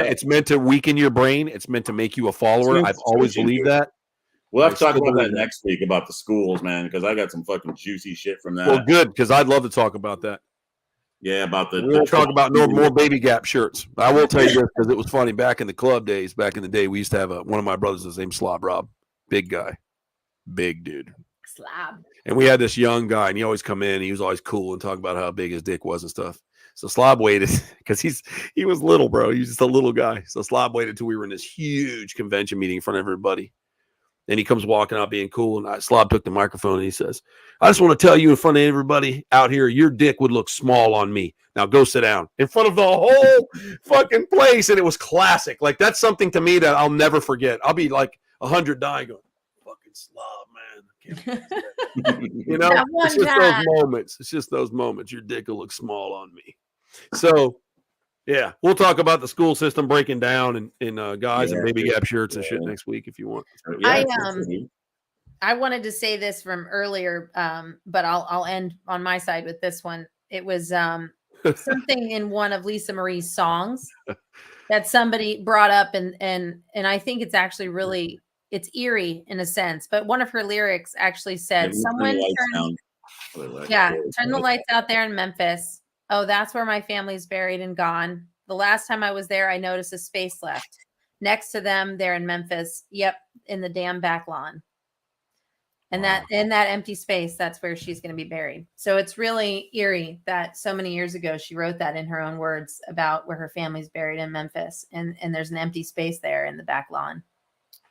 It's meant to weaken your brain. It's meant to make you a follower. I've always believed that. We'll have to talk about that next week about the schools, man, because I got some fucking juicy shit from that. Well, good, because I'd love to talk about that. Yeah, about we'll talk about more Baby Gap shirts. I will tell you this because it was funny back in the club days. Back in the day, we used to have one of my brothers. His name's Slob Rob, big guy, big dude. Slob. And we had this young guy, and he always come in. He was always cool and talk about how big his dick was and stuff. So Slob waited because he was little, bro. He was just a little guy. So Slob waited until we were in this huge convention meeting in front of everybody. And he comes walking out being cool. And Slob took the microphone and he says, I just want to tell you in front of everybody out here, your dick would look small on me. Now go sit down in front of the whole fucking place. And it was classic. Like that's something to me that I'll never forget. I'll be like 100 dying going, fucking Slob, man. You know, it's just those moments. It's just those moments. Your dick will look small on me. So, yeah, we'll talk about the school system breaking down and guys and Baby Gap shirts and shit next week if you want. Yeah, I wanted to say this from earlier, but I'll end on my side with this one. It was something in one of Lisa Marie's songs that somebody brought up, and I think it's actually really it's eerie in a sense. But one of her lyrics actually said, "Someone turn the lights out there in Memphis. Oh, that's where my family's buried and gone. The last time I was there, I noticed a space left. Next to them, they're in Memphis. Yep, in the damn back lawn." And that in that empty space, that's where she's going to be buried. So it's really eerie that so many years ago she wrote that in her own words about where her family's buried in Memphis, and there's an empty space there in the back lawn.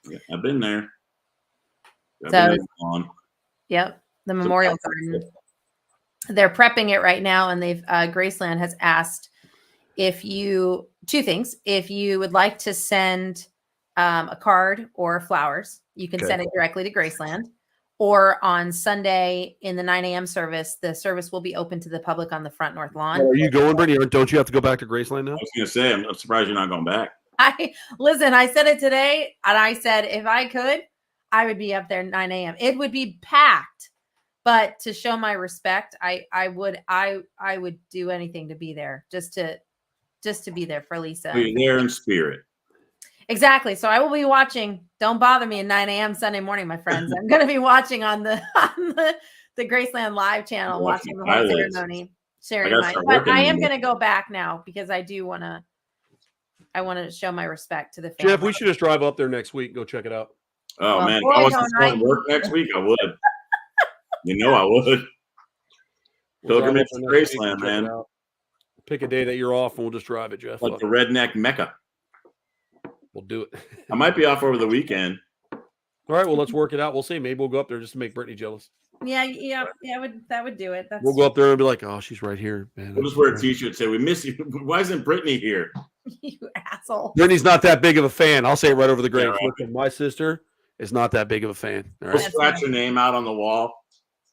Yeah, I've been there. Yep, the memorial garden. They're prepping it right now, and they've Graceland has asked two things. If you would like to send a card or flowers, you can send it directly to Graceland. Or on Sunday in the 9 a.m. service, the service will be open to the public on the front north lawn. Are you going, Brittany? Don't you have to go back to Graceland now? I was going to say, I'm surprised you're not going back. I said it today, and I said if I could, I would be up there at 9 a.m. It would be packed, but to show my respect, I would do anything to be there, just to be there for Lisa. Well, you're there in spirit. Exactly. So I will be watching. Don't bother me at 9 a.m. Sunday morning, my friends. I'm going to be watching on the Graceland Live channel, watching the whole ceremony. But I am going to go back now because I do want to. I want to show my respect to the family. Jeff, we should just drive up there next week and go check it out. Oh man, if I wasn't starting work next week, I would. I would. Pilgrimage to Graceland, man. Pick a day that you're off, and we'll just drive it, Jeff. Like the redneck Mecca. We'll do it. I might be off over the weekend. All right, well, let's work it out. We'll see. Maybe we'll go up there just to make Brittany jealous. Yeah, that would do it. We'll go up there and be like, "Oh, she's right here, man." We'll just wear a T-shirt say, "We miss you." Why isn't Brittany here? You asshole. Brittany's not that big of a fan. I'll say it right over the grave. Yeah, right. Listen, my sister is not that big of a fan. All right? We'll scratch her name out on the wall.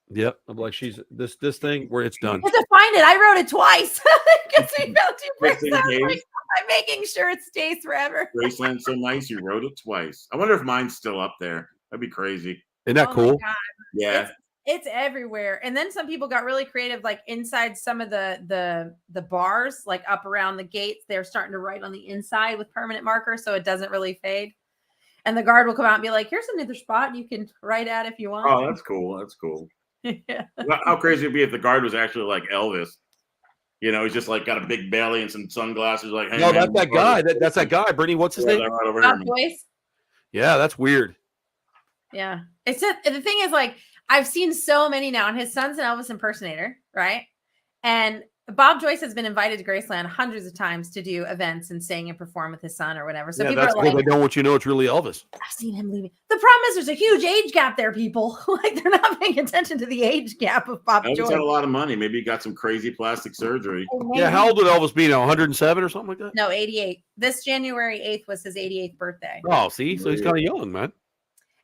Yep. I'm like, she's this thing where it's done. You have to find it. I wrote it twice. Because we felt too bricks out. I'm making sure it stays forever. Graceland's so nice, you wrote it twice. I wonder if mine's still up there. That'd be crazy. Isn't that cool? Yeah. It's everywhere. And then some people got really creative, like inside some of the bars, like up around the gates, they're starting to write on the inside with permanent marker so it doesn't really fade. And the guard will come out and be like, here's another spot you can write at if you want. Oh, that's cool. That's cool. Yeah. How crazy it'd be if the guard was actually like Elvis. He's just like got a big belly and some sunglasses. Like, hey, no, man, that's that guy. That's that guy. Brittany, what's his name? Right over Bob here, Joyce. Yeah, that's weird. Yeah. It's just, the thing is, like, I've seen so many now, and his son's an Elvis impersonator, right? And Bob Joyce has been invited to Graceland hundreds of times to do events and sing and perform with his son or whatever. So people that's are cool. like, They don't want you to know it's really Elvis. I've seen him leaving. The problem is there's a huge age gap there, people. Like, they're not paying attention to the age gap of Bob Joyce. Elvis had a lot of money. Maybe he got some crazy plastic surgery. Yeah, how old would Elvis be now? 107 or something like that? No, 88. This January 8th was his 88th birthday. Oh, see? So he's kind of young, man.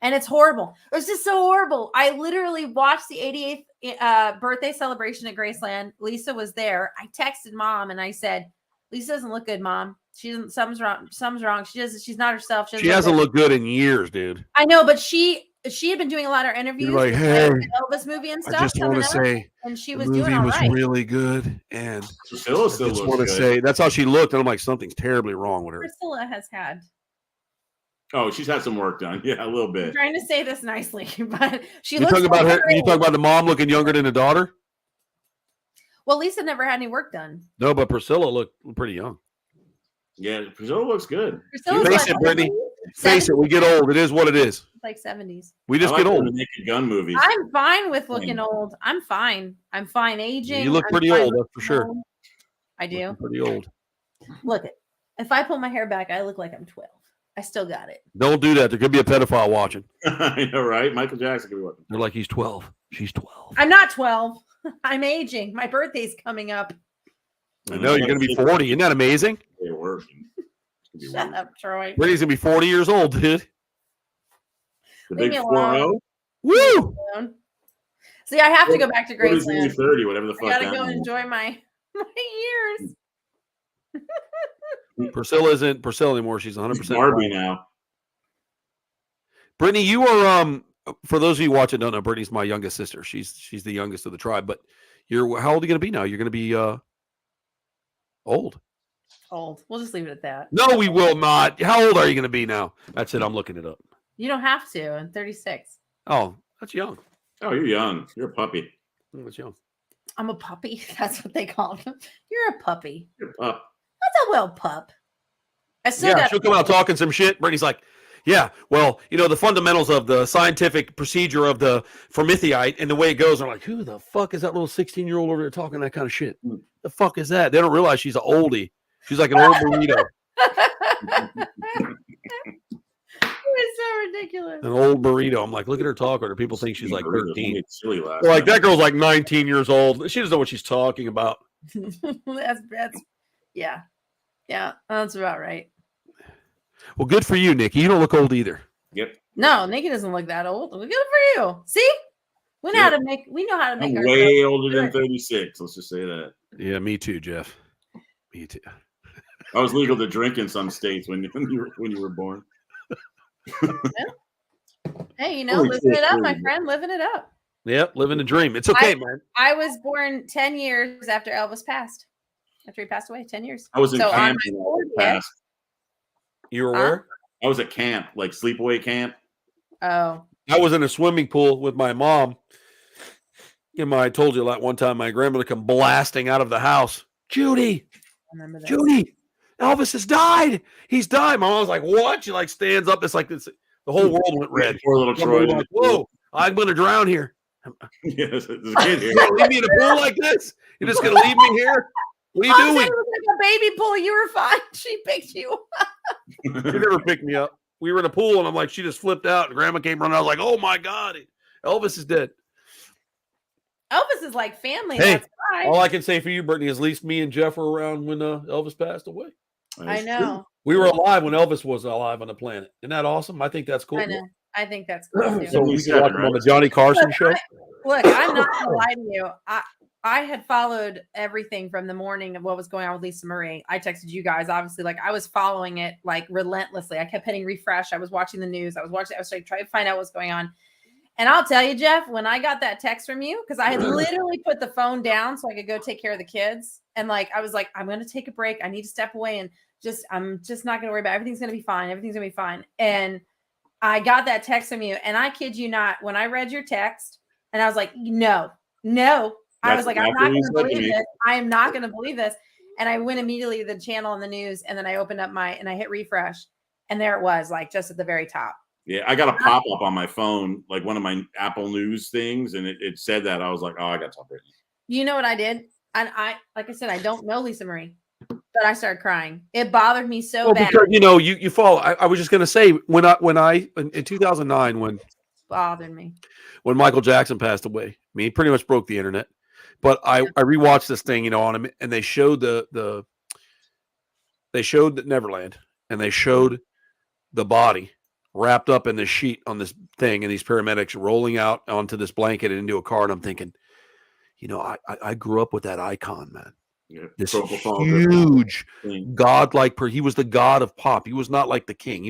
And it's horrible. It was just so horrible. I literally watched the 88th birthday celebration at Graceland. Lisa was there. I texted Mom and I said, Lisa doesn't look good, Mom. She doesn't, something's wrong. She's not herself. She hasn't looked good in years, dude. I know, but she had been doing a lot of interviews. You're like, hey, the Elvis movie and stuff. I just want to say, and she was the movie doing all was right. really good. And Priscilla still I just looks want to good. say, that's how she looked. And I'm like, something's terribly wrong with her. Priscilla has had. Oh, she's had some work done. Yeah, a little bit. I'm trying to say this nicely, but she You looks talk about like her. You talk about the mom looking younger than the daughter. Well, Lisa never had any work done. No, but Priscilla looked pretty young. Yeah, Priscilla looks good. Face it, Brittany. Face it. We get old. It is what it is. Like 70s. We just get old. The Naked Gun movies. I'm fine with looking old. I'm fine. I'm fine aging. You look pretty old, that's for sure. I do. Looking pretty old. Look, if I pull my hair back, I look like I'm 12. I still got it. Don't do that. There could be a pedophile watching. I know, right? Michael Jackson could be watching. They're like, he's 12. She's 12. I'm not 12. I'm aging. My birthday's coming up. I know you're going to be 40. Isn't that amazing? They're working. Shut up, Troy. Brittany's going to be 40 years old, dude. The big 4-0. Woo! See, I have to go back to Graceland. 30, whatever the fuck. I gotta go and enjoy my years. Priscilla isn't Priscilla anymore. She's 100% Barbie now. Brittany, you are for those of you watching don't know, Brittany's my youngest sister. She's the youngest of the tribe, but how old are you going to be now? You're going to be old. Old. We'll just leave it at that. No, we will not. How old are you going to be now? That's it. I'm looking it up. You don't have to. I'm 36. Oh, that's young. Oh, you're young. You're a puppy. That's young. I'm a puppy. That's what they call him. You're a puppy. You're a pup. That's a little pup. She'll come out talking some shit. Brittany's like, Yeah, well, the fundamentals of the scientific procedure of the formithiite and the way it goes are like, who the fuck is that little 16-year-old over there talking that kind of shit? The fuck is that? They don't realize she's an oldie. She's like an old burrito. It's so ridiculous. An old burrito. I'm like, look at her talking. Or people think she's like 13. They're like, that girl's like 19 years old. She doesn't know what she's talking about. that's yeah. Yeah, that's about right. Well, good for you, Nikki. You don't look old either. Yep. No, Nikki doesn't look that old. Good for you. See? We know how to make I'm way older than 36. Let's just say that. Yeah, me too, Jeff. Me too. I was legal to drink in some states when you were born. Hey, living it up, my friend. Living it up. Yep, living the dream. It's okay, man. I was born 10 years after Elvis passed. After he passed away, 10 years. I was in camp. You were where? I was at camp, like sleepaway camp. Oh. I was in a swimming pool with my mom. I told you that one time my grandmother come blasting out of the house. Judy, Elvis has died. He's died. My mom was like, what? She like stands up. It's like this. The whole world went red. Poor little Troy. Like, whoa, I'm going to drown here. Yes, there's a kid here. You're leave me in a pool like this? You're just going to leave me here? What are you doing? It was like a baby pool. You were fine. She picked you up. She never picked me up. We were in a pool, and I'm like, she just flipped out, and Grandma came running. I was like, oh, my God. Elvis is dead. Elvis is like family. Hey, that's fine. All I can say for you, Brittany, is at least me and Jeff were around when Elvis passed away. I know. We were alive when Elvis was alive on the planet. Isn't that awesome? I think that's cool. I know. I think that's cool too. So we can watch him on the Johnny Carson show. Look, I'm not going to lie to you. I had followed everything from the morning of what was going on with Lisa Marie. I texted you guys, obviously, like I was following it like relentlessly. I kept hitting refresh. I was watching the news. I was trying to find out what's going on. And I'll tell you, Jeff, when I got that text from you, because I had literally put the phone down so I could go take care of the kids. And like, I was like, I'm going to take a break. I need to step away and I'm just not going to worry about it. Everything's going to be fine. Everything's going to be fine. And I got that text from you. And I kid you not, when I read your text and I was like, no, I was like, I'm not going to believe this. I am not going to believe this. And I went immediately to the channel on the news. And then I opened up and I hit refresh. And there it was, like just at the very top. Yeah, I got a pop up on my phone, like one of my Apple News things, and it said that. I was like, oh, I got to talk Brittany. You know what I did? And like I said, I don't know Lisa Marie, but I started crying. It bothered me so bad. Because, you follow. I was just going to say when I in 2009 when bothered me when Michael Jackson passed away. I mean, he pretty much broke the internet. But I rewatched this thing, on him, and they showed the Neverland, and they showed the body wrapped up in this sheet on this thing, and these paramedics rolling out onto this blanket and into a car. And I'm thinking, I grew up with that icon, man. Yeah, this huge god-like he was the god of pop. He was not like the king. He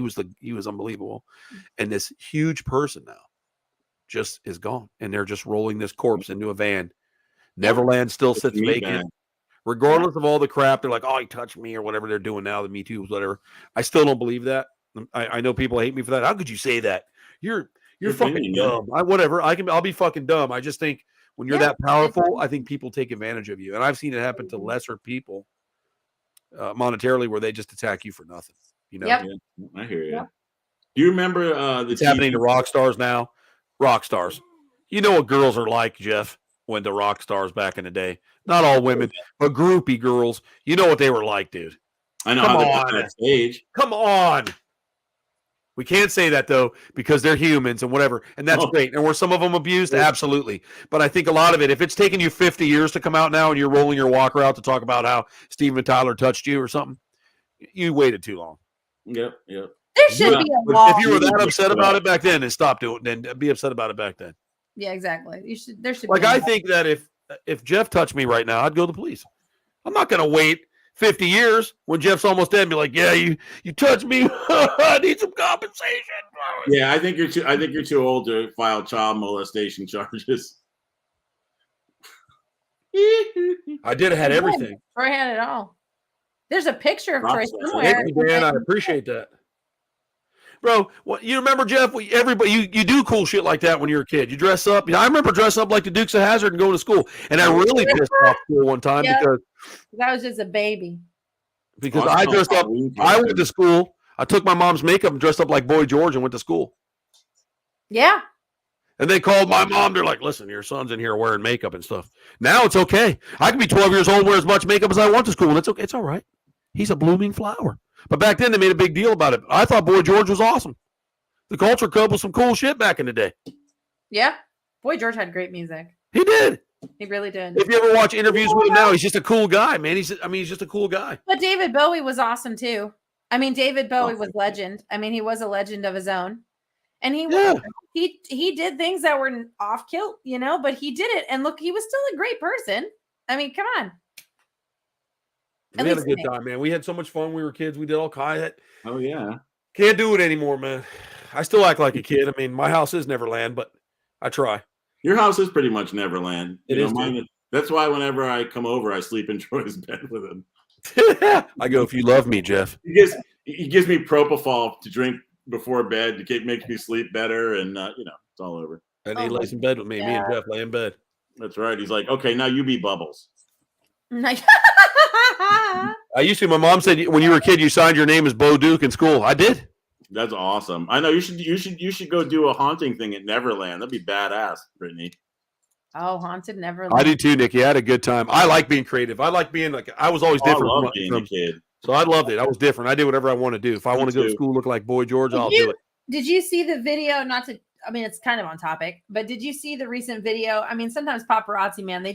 was unbelievable. And this huge person now just is gone, and they're just rolling this corpse into a van. Neverland still sits vacant. Regardless of all the crap, they're like, oh, he touched me or whatever they're doing now, the Me Too, whatever. I still don't believe that. I know people hate me for that. How could you say that? You're fucking dumb. I'll be fucking dumb. I just think when you're that powerful, I think people take advantage of you. And I've seen it happen to lesser people monetarily where they just attack you for nothing. Yep. Yeah, I hear you. Yep. Do you remember it's happening to rock stars now? Rock stars. You know what girls are like, Jeff, when the rock stars back in the day. Not all women, but groupie girls. You know what they were like, dude. I know how they got that stage. Come on. We can't say that, though, because they're humans and whatever. And that's great. And were some of them abused? Absolutely. But I think a lot of it, if it's taken you 50 years to come out now and you're rolling your walker out to talk about how Steven Tyler touched you or something, you waited too long. Yep. There should be a law. If you were that upset about it back then, then stop doing it. Then be upset about it back then. Yeah, exactly. There should be. I think that if Jeff touched me right now, I'd go to the police. I'm not going to wait 50 years when Jeff's almost dead and be like, yeah, you touched me. I need some compensation. Yeah, I think you're too old to file child molestation charges. I did have everything. Troy had it all. There's a picture of Troy somewhere. Thank you, Dan. I appreciate that. Bro, you remember, Jeff, everybody, you do cool shit like that when you're a kid. You dress up. I remember dressing up like the Dukes of Hazzard and going to school. And I really pissed off school one time because that was just a baby. Because I dressed up. I went to school. I took my mom's makeup and dressed up like Boy George and went to school. Yeah. And they called my mom. They're like, listen, your son's in here wearing makeup and stuff. Now it's okay. I can be 12 years old, wear as much makeup as I want to school, and it's okay. It's all right. He's a blooming flower. But back then, they made a big deal about it. I thought Boy George was awesome. The Culture Club was some cool shit back in the day. Yeah. Boy George had great music. He did. He really did. If you ever watch interviews with him now, he's just a cool guy, man. He's just a cool guy. But David Bowie was awesome too. I mean, David Bowie was legend. I mean, he was a legend of his own. And he did things that were off kilt, you know, but he did it. And look, he was still a great person. I mean, come on. We had a good time, man. We had so much fun when we were kids. We did all kinds. Oh, yeah. Can't do it anymore, man. I still act like a kid. I mean, my house is Neverland, but I try. Your house is pretty much Neverland. It is. That's why whenever I come over, I sleep in Troy's bed with him. I go, if you love me, Jeff. He gives me propofol to drink before bed to makes me sleep better, and it's all over. And he lays in bed with me. Yeah. Me and Jeff lay in bed. That's right. He's like, okay, now you be Bubbles. Nice. I used to. My mom said when you were a kid, you signed your name as Bo Duke in school. I did. That's awesome. I know you should go do a haunting thing at Neverland. That'd be badass, Brittany. Oh, haunted Neverland. I do too, Nick. You had a good time. I like being creative. I like being I was always different. I love being a kid. So I loved it. I was different. I did whatever I want to do. If I want to go to school, look like Boy George, I'll do it. Did you see the video? I mean, it's kind of on topic, but did you see the recent video? I mean, sometimes paparazzi, man, they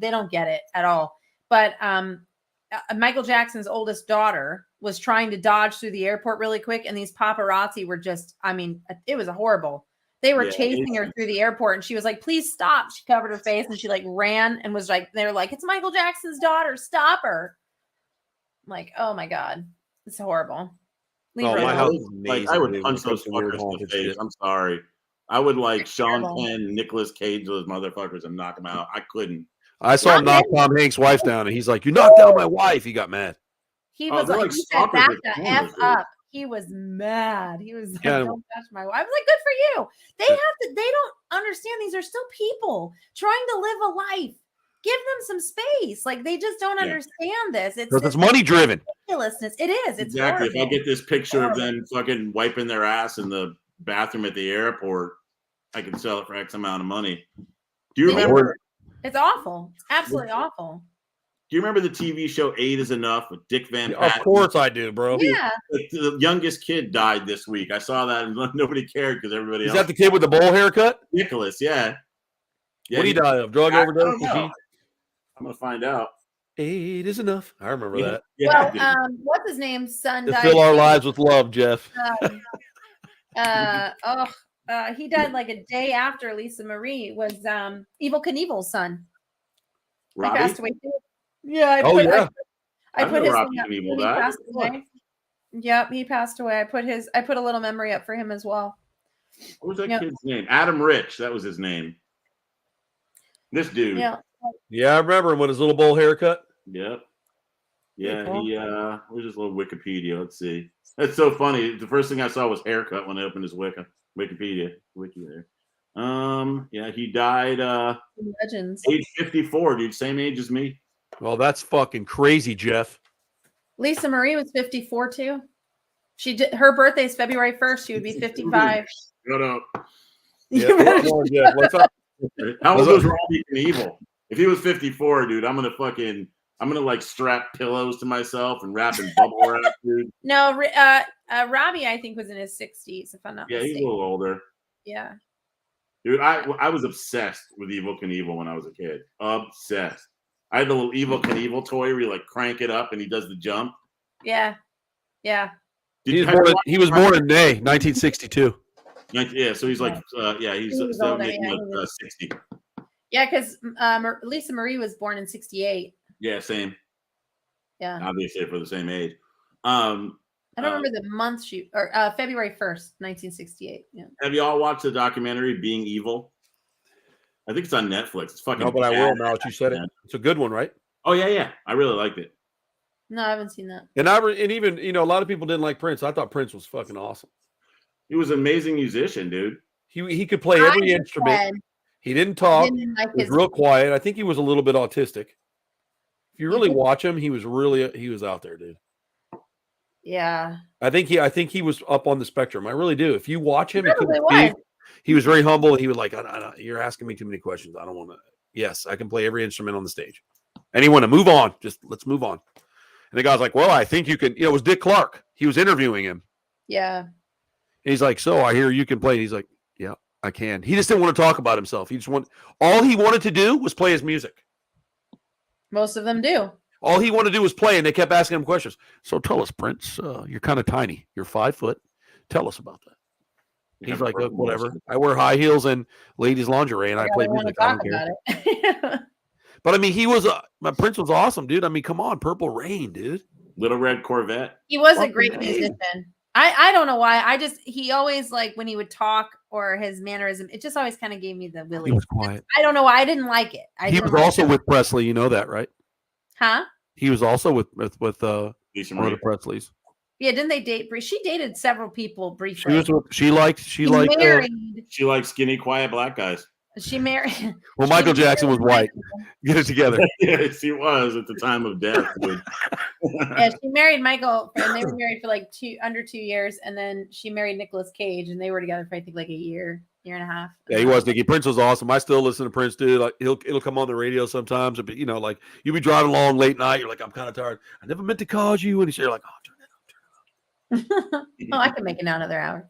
don't get it at all. But Michael Jackson's oldest daughter was trying to dodge through the airport really quick, and these paparazzi were it was horrible. They were chasing her through the airport, and she was like, please stop. She covered her face, and she like ran and was like, they're like, it's Michael Jackson's daughter. Stop her. I'm like, oh my God. It's horrible. My house is amazing. I would punch those fuckers in the face. I'm sorry. I would Sean Penn, Nicolas Cage, those motherfuckers and knock them out. I couldn't. I saw him knock Tom Hanks' wife down, and he's like, you knocked down my wife. He got mad. He was like, he said, back the F up. He was mad. He was like, don't touch my wife. I was like, good for you. They don't understand. These are still people trying to live a life. Give them some space. Like, they just don't understand this. It's money driven. Ridiculousness. It is. It's exactly. horrible. If I get this picture of them fucking wiping their ass in the bathroom at the airport, I can sell it for X amount of money. Do you remember? It's awful. It's absolutely awful. Do you remember the TV show 8 is Enough with Dick Van Patten? Of course I do, bro. Yeah. The youngest kid died this week. I saw that and nobody cared because everybody else. Is that the kid with the bowl haircut? Nicholas, yeah. What did he die of? Drug overdose? I'm going to find out. 8 is enough. I remember that. Yeah, well, what's his name's son died? To fill our lives with love, Jeff. He died like a day after Lisa Marie was Evel Knievel's son. Robbie? He passed away too. Yeah. I put his Robbie Knievel died. Away. Yep, he passed away. I put a little memory up for him as well. What was that kid's name? Adam Rich. That was his name. This dude. Yeah, I remember him with his little bowl haircut. Yep. Yeah, where's his little Wikipedia? Let's see. That's so funny. The first thing I saw was haircut when I opened his Wikipedia. Wiki there. He died Legends. age 54, dude. Same age as me. Well, that's fucking crazy, Jeff. Lisa Marie was 54 too. Her birthday is February 1st. She would be 55. Shut up. Yeah, what's up? How old was Robbie Knievel? If he was 54, dude, I'm gonna like strap pillows to myself and wrap in bubble wrap, dude. No, Robbie, I think, was in his 60s, if I'm not mistaken. He's a little older. Yeah. Dude, I was obsessed with Evel Knievel when I was a kid. Obsessed. I had the little Evel Knievel toy where you like crank it up and he does the jump. Yeah. Yeah. He was born in May 1962. Yeah, so he's like, he's 60. Yeah, because Lisa Marie was born in 68. Yeah, same. Yeah. Obviously for the same age. I don't remember the month February 1st, 1968. Yeah. Have you all watched the documentary Being Evil? I think it's on Netflix. It's fucking. No, but I will now that you said it. It's a good one, right? Oh yeah. I really liked it. No, I haven't seen that. And even a lot of people didn't like Prince. I thought Prince was fucking awesome. He was an amazing musician, dude. He could play every instrument. He didn't talk. He was real quiet. I think he was a little bit autistic. If you really watch him, he was out there, dude. Yeah. I think he was up on the spectrum. I really do. If you watch him, Probably he was very humble. He was like, "You're asking me too many questions. I don't want to." Yes, I can play every instrument on the stage. And he wanted to move on. Just let's move on. And the guy's like, "Well, I think you can." It was Dick Clark. He was interviewing him. Yeah. And he's like, "So I hear you can play." And he's like, "Yeah, I can." He just didn't want to talk about himself. All he wanted to do was play his music. Most of them do. All he wanted to do was play, and they kept asking him questions. So tell us, Prince, you're kind of tiny. You're 5 foot. Tell us about that. He's like, look, whatever. I wear high heels and ladies' lingerie, and I play music. I don't care. But I mean, my Prince was awesome, dude. I mean, come on, Purple Rain, dude. Little Red Corvette. He was a great musician. I don't know why. He always, like, when he would talk or his mannerism, it just always kind of gave me the willy. He was quiet. I don't know why. I didn't like it. He was also with Presley. You know that, right? Huh? He was also with one of the Presleys. Yeah, didn't they date? She dated several people briefly. She liked skinny, quiet black guys. She married. Well, Michael Jackson was white. Get it together. Yes, he was at the time of death. Yeah, she married Michael, and they were married for like under 2 years, and then she married Nicolas Cage, and they were together for I think like a year and a half. Yeah, he was. Nicky Prince was awesome. I still listen to Prince, dude. Like it'll come on the radio sometimes, but like you'll be driving along late night, you're like, I'm kind of tired. I never meant to cause you, and you're like, oh, turn it up. Oh, I can make it another hour.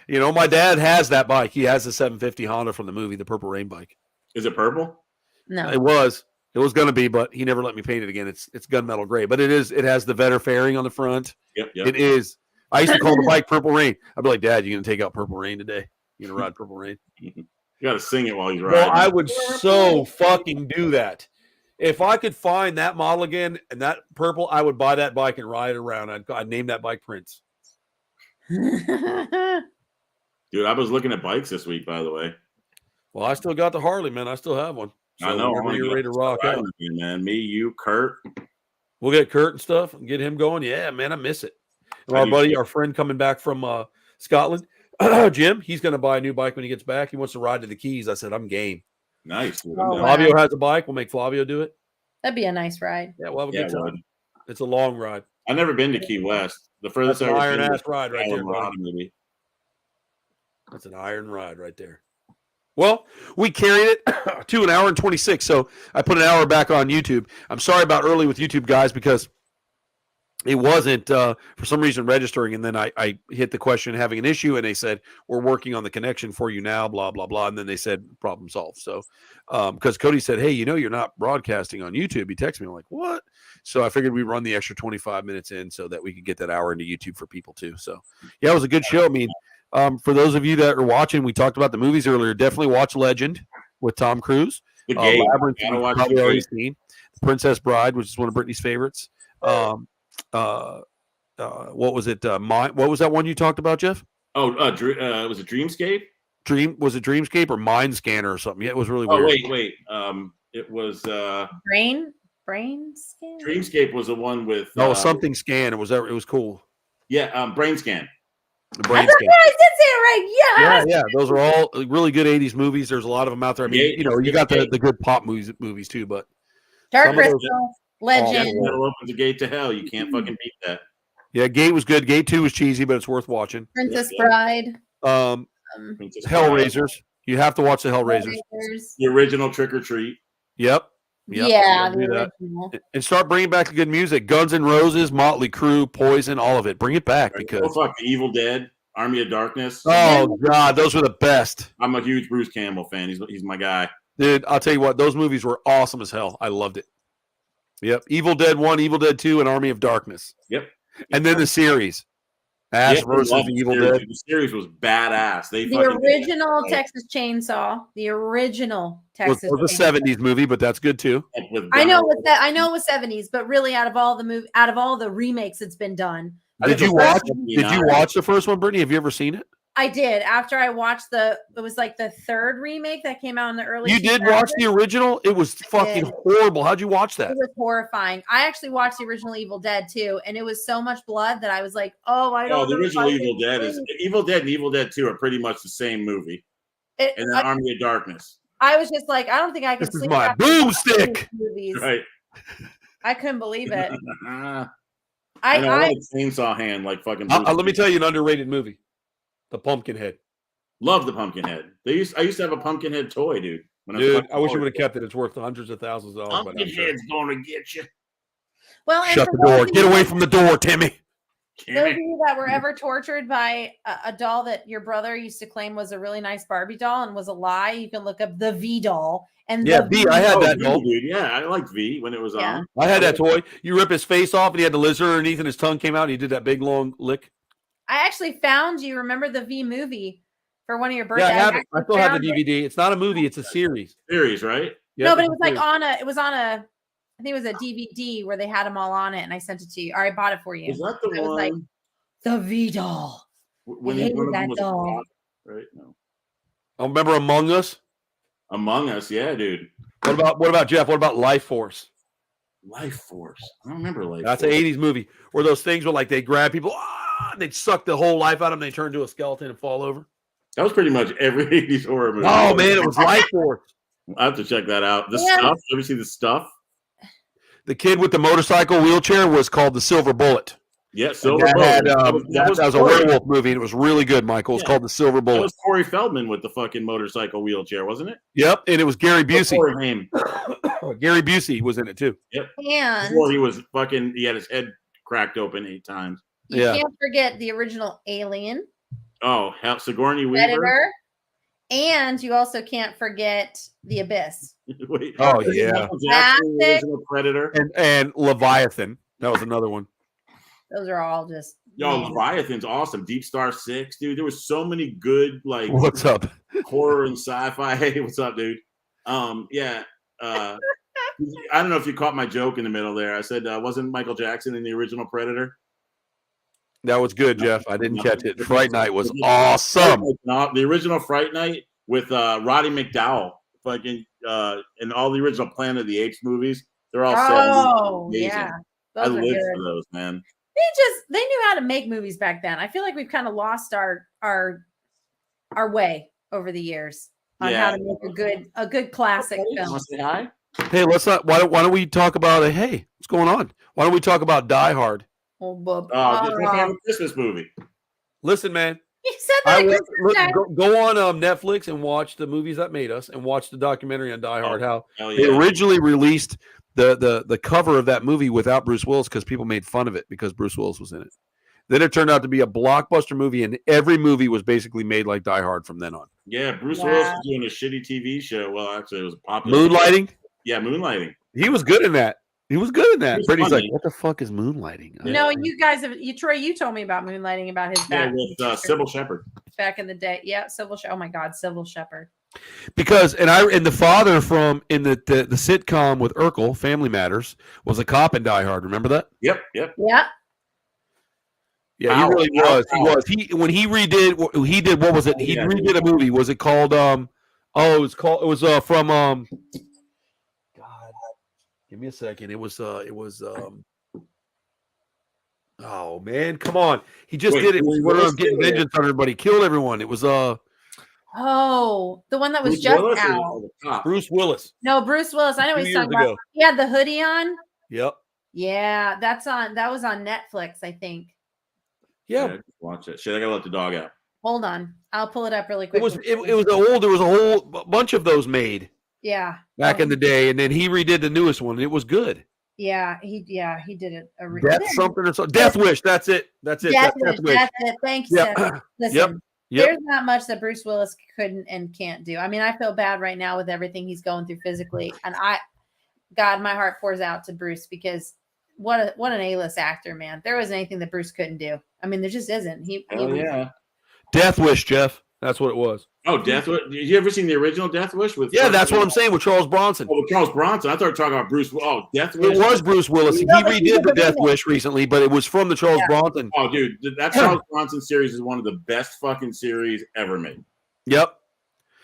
My dad has that bike. He has the 750 Honda from the movie, the Purple Rain bike. Is it purple? No, it was going to be, but he never let me paint it again. It's gunmetal gray, but it has the Vetter fairing on the front. Yep. It is. I used to call the bike Purple Rain. I'd be like, Dad, you gonna take out Purple Rain today? You gonna ride Purple Rain? You got to sing it while he's riding. Well, I would so fucking do that. If I could find that model again and that purple, I would buy that bike and ride it around. I'd name that bike Prince. Dude, I was looking at bikes this week, by the way. Well, I still got the Harley, man. I still have one. So I know. You're ready to rock out. Man. Me, you, Kurt. We'll get Kurt and stuff and get him going. Yeah, man, I miss it. And our friend coming back from Scotland, Jim, he's going to buy a new bike when he gets back. He wants to ride to the Keys. I said, I'm game. Nice. Flavio has a bike. We'll make Flavio do it. That'd be a nice ride. Yeah, we'll have a good time. It's a long ride. I've never been to Key West. The furthest I've ever been. Iron ass ride right there, bro. That's an iron ride right there. Well, we carried it to an hour and 26, so I put an hour back on YouTube. I'm sorry about early with YouTube, guys, because it wasn't for some reason registering, and then I hit the question having an issue, and they said, we're working on the connection for you now, blah, blah, blah, and then they said, problem solved. So because Cody said, hey, you're not broadcasting on YouTube. He texted me, I'm like, what? So I figured we'd run the extra 25 minutes in so that we could get that hour into YouTube for people too. So, yeah, it was a good show. I mean, for those of you that are watching, we talked about the movies earlier. Definitely watch Legend with Tom Cruise. The Gate. Labyrinth, you've probably already seen. The Princess Bride, which is one of Brittany's favorites. What was it? What was that one you talked about, Jeff? Oh, was it Dreamscape? Was it Dreamscape or Mind Scanner or something? Yeah, it was really weird. Oh, wait. It was Brain Scan. Dreamscape was the one with something scan. It was cool. Yeah, Brain Scan. The Brain Scan. I did say it right. Yeah. Those are all really good 80s movies. There's a lot of them out there. I mean, you got the good pop movies too, but Dark Crystal, Legend. That'll open the gate to hell. You can't fucking beat that. Yeah, Gate was good. Gate 2 was cheesy, but it's worth watching. Princess Bride. Hellraisers. You have to watch the Hellraisers. The original Trick or Treat. Yep. Yeah, the original. And start bringing back the good music. Guns N' Roses, Motley Crue, Poison, all of it. Bring it back because. Oh, fuck, the Evil Dead, Army of Darkness. Oh God, those were the best. I'm a huge Bruce Campbell fan. He's my guy. Dude, I'll tell you what, those movies were awesome as hell. I loved it. Yep, Evil Dead 1, Evil Dead 2, and Army of Darkness. Yep. And then the series. Ash versus the Evil Dead. The series was badass. The original Texas Chainsaw. The original Texas. It was a 70s movie, but that's good too. I know it was 70s, but really, out of all the remakes that's been done. Did you watch the first one, Brittany? Have you ever seen it? I did. After I watched it was like the third remake that came out in the early. You did watch the original? It was fucking horrible. How'd you watch that? It was horrifying. I actually watched the original Evil Dead too, and it was so much blood that I was like, "Oh, I don't." Oh, the original Evil Dead and Evil Dead 2 are pretty much the same movie. And then Army of Darkness. I was just like, I don't think I could sleep. This is my boomstick. Right. I couldn't believe it. I know I had a chainsaw hand like fucking. Let me tell you an underrated movie, The Pumpkinhead. Love the Pumpkinhead. I used to have a Pumpkinhead toy, dude. Dude, I wish you would have kept it. It's worth hundreds of thousands of dollars. Pumpkinhead's gonna get you. Well, shut the door. Get away from the door, Timmy. Those of you that were ever tortured by a doll that your brother used to claim was a really nice Barbie doll and was a lie, you can look up the V doll. And yeah, V. I had that doll, dude. Yeah, I liked V when it was on. I had that toy. You rip his face off, and he had the lizard underneath, and his tongue came out. And he did that big long lick. I actually found you. Remember the V movie for one of your birthdays? Yeah, I still have the DVD. It's not a movie; it's a series. Series, right? Yep, no, but it was like on a. It was on a. I think it was a DVD where they had them all on it, and I sent it to you. Or I bought it for you. Is that the one? Was like, the V doll. When I hated that doll. Croc, right? No. I remember Among Us. Among Us, yeah, dude. What about Jeff? What about Life Force? Life Force. I don't remember Life That's Force. an 80s movie where those things were like they grab people, and they'd suck the whole life out of them, they turn into a skeleton and fall over. That was pretty much every 80s horror movie. Oh man, it was Life Force. I have to check that out. The Stuff. Ever see The Stuff? The kid with the motorcycle wheelchair was called the Silver Bullet. Yeah, Silver Bullet. That was a werewolf movie, and it was really good, Michael. It was called The Silver Bullet. That was Corey Feldman with the fucking motorcycle wheelchair, wasn't it? Yep, and it was Gary Busey. Name? Gary Busey was in it too. Yep. And before he had his head cracked open 8 times. You can't forget the original Alien. Oh, Sigourney Weaver. Predator. And you also can't forget The Abyss. Wait, oh yeah, the original Predator and Leviathan. That was another one. Those are all just. Leviathan's awesome. Deep Star 6, dude. There was so many good What's up? Horror and sci-fi. Hey, what's up, dude? Yeah. I don't know if you caught my joke in the middle there. I said, wasn't Michael Jackson in the original Predator? That was good, Jeff. I didn't catch it. Fright Night was awesome. The original Fright Night with Roddy McDowell, fucking, and all the original Planet of the Apes movies. They're all amazing. Yeah. I lived for those, man. They knew how to make movies back then. I feel like we've kind of lost our way over the years on how to make a good classic film. Want to say hi? Hey, let's not. Why don't we talk about hey, what's going on? Why don't we talk about Die Hard? This is a Christmas movie. Listen, man. You said that. Go on Netflix and watch the movies that made us, and watch the documentary on Die Hard. How they originally released the cover of that movie without Bruce Willis because people made fun of it because Bruce Willis was in it. Then it turned out to be a blockbuster movie, and every movie was basically made like Die Hard from then on. Yeah, Bruce Willis was doing a shitty TV show. Well, actually, it was a popular. Moonlighting? Yeah, Moonlighting. He was good in that. Brittany's like, what the fuck is Moonlighting? No, you guys Troy, you told me about Moonlighting, about his back. Yeah, with Sybil Shepherd. Back in the day. Yeah, Sybil Shepherd. Oh my God, Sybil Shepherd. Because the father from the sitcom with Urkel, Family Matters, was a cop in Die Hard. Remember that? Yep. Yeah. Yeah, he really was. He was. He redid. What was it? He redid a movie. Was it called? It was from. God, give me a second. It was. Oh man, come on! He just did it. He went around getting vengeance on everybody. Killed everyone. It was. Oh, the one that was just out. Bruce Willis. No, Bruce Willis. I know what he's talking about. He had the hoodie on. Yep. Yeah, that was on Netflix, I think. Yeah. Watch it. Shit, I gotta let the dog out. Hold on. I'll pull it up really quick. There was a whole bunch of those made. Yeah. Back in the day, and then he redid the newest one. It was good. Yeah, he did it. Death Wish. That's it. Death Wish. That's it. Thank you. Yeah. Listen, there's not much that Bruce Willis couldn't and can't do. I mean, I feel bad right now with everything he's going through physically, and God, my heart pours out to Bruce because what an A-list actor, man. There wasn't anything that Bruce couldn't do. I mean, there just isn't. Death Wish, Jeff. That's what it was. Oh, Death Wish. Did you ever seen the original Death Wish with? Yeah, that's what I'm saying with Charles Bronson. Oh, with Charles Bronson. I thought you were talking about Bruce. Oh, Death Wish. It was Bruce Willis. He redid the Death Wish recently, but it was from the Charles Bronson. Oh, dude, that Charles Bronson series is one of the best fucking series ever made. Yep.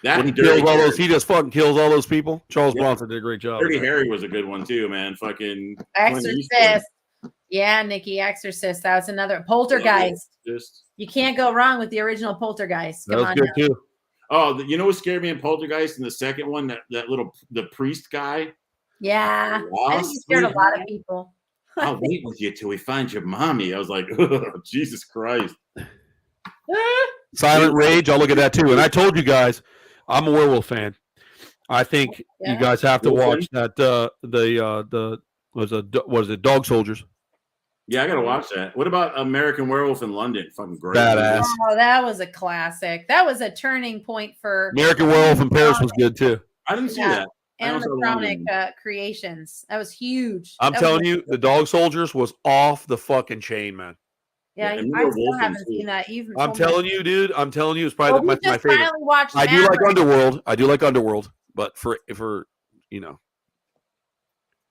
That he kills all those. He just fucking kills all those people. Charles Bronson did a great job. Dirty Harry was a good one too, man. Fucking Exorcist. Yeah, Nikki, Exorcist. That was another Poltergeist. You can't go wrong with the original Poltergeist. Come on, good too. Oh, you know what scared me in Poltergeist in the second one? The priest guy. Yeah, I think he scared a lot of people. I'll wait with you till we find your mommy. I was like, oh, Jesus Christ. Silent Rage. I'll look at that too. And I told you guys, I'm a werewolf fan. I think you guys have to watch that. Was it Dog Soldiers? Yeah, I gotta watch that. What about American Werewolf in London? Fucking great. Badass. Oh, that was a classic. That was a turning point for American Werewolf in Paris was good too. I didn't see that. Animatronic creations. That was huge. I'm telling you, the Dog Soldiers was off the fucking chain, man. Yeah, I still haven't seen that. I'm telling you, dude. I'm telling you, it's probably my favorite. I do like Underworld. I do like Underworld, but for you know,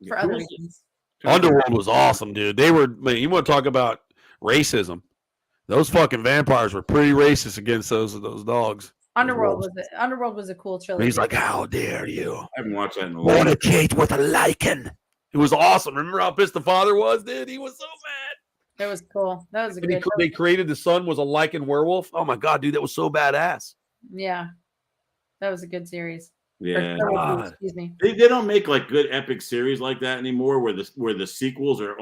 for other reasons. Underworld was awesome, dude. They were. Man, you want to talk about racism? Those fucking vampires were pretty racist against those dogs. Underworld was a cool trilogy. He's like, "How dare you? I haven't watched that in a while. Fornicate with a lichen." It was awesome. Remember how pissed the father was, dude? He was so mad. That was cool. That was a good. They created the son was a lichen werewolf. Oh my god, dude, that was so badass. Yeah, that was a good series. Yeah, excuse me. They don't make like good epic series like that anymore, where the sequels are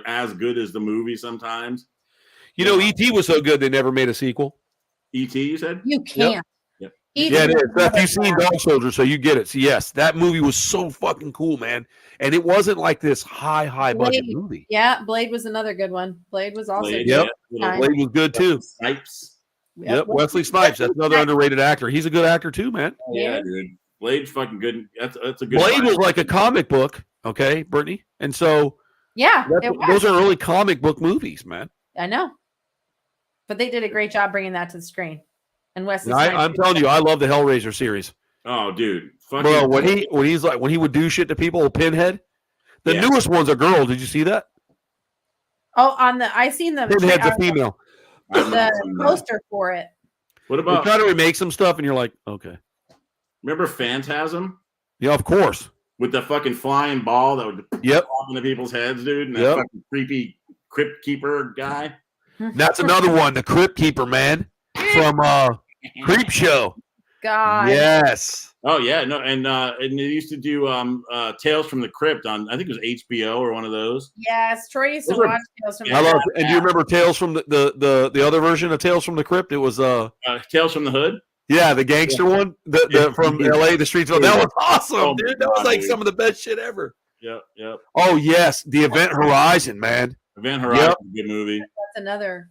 as good as the movie sometimes. You know, E.T. was so good they never made a sequel. E.T. You said you can't. Yep. Yeah, it is. Beth, you've seen Dog Soldier, so you get it. So yes, that movie was so fucking cool, man. And it wasn't like this high budget movie. Yeah, Blade was another good one. Blade was also Blade was good too. Snipes. Yep, Wesley Snipes. That's another underrated actor. He's a good actor too, man. Oh, yeah, dude. Blade's fucking good. That's a good. Blade was like a comic book, okay, Brittany, and so those are early comic book movies, man. I know, but they did a great job bringing that to the screen. And Wesley, I'm telling you, I love the Hellraiser series. Oh, dude, bro, when he would do shit to people, Pinhead. The newest one's a girl. Did you see that? Oh, I seen the Pinhead's a female. The poster for it. What about try to remake some stuff, and you're like, okay. Remember Phantasm? Yeah, of course. With the fucking flying ball that would pop into people's heads, dude, and that fucking creepy crypt keeper guy. That's another one, the crypt keeper, man, from Creep Show. God. Yes. Oh yeah, no, and they used to do Tales from the Crypt on, I think it was HBO or one of those. Yes, Troy used to watch Tales from the Crypt. And do you remember Tales from the other version of Tales from the Crypt? It was Tales from the Hood. Yeah, the gangster one, the from LA, the streets. That was awesome, dude. That was like some of the best shit ever. Yep. Oh yes, the Event Horizon, man. Event Horizon, good movie. That's another.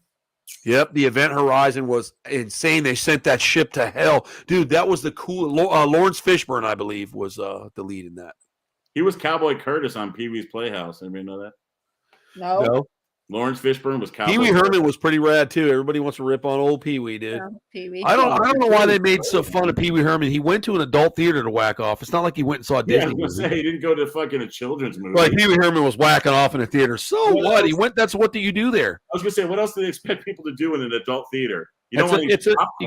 Yep, the Event Horizon was insane. They sent that ship to hell, dude. That was the cool. Lawrence Fishburne, I believe, was the lead in that. He was Cowboy Curtis on Pee-wee's Playhouse. Anybody know that? No. Lawrence Fishburne was Cowboy. Pee-wee Herman was pretty rad too. Everybody wants to rip on old Pee-wee, dude. Pee-wee. I don't know why they made so fun of Pee-wee Herman. He went to an adult theater to whack off. It's not like he went and saw a Disney movie. Say, he didn't go to fucking a children's movie. Like Pee-wee Herman was whacking off in a theater. So what? He went. That's what do you do there? I was gonna say, what else do they expect people to do in an adult theater? You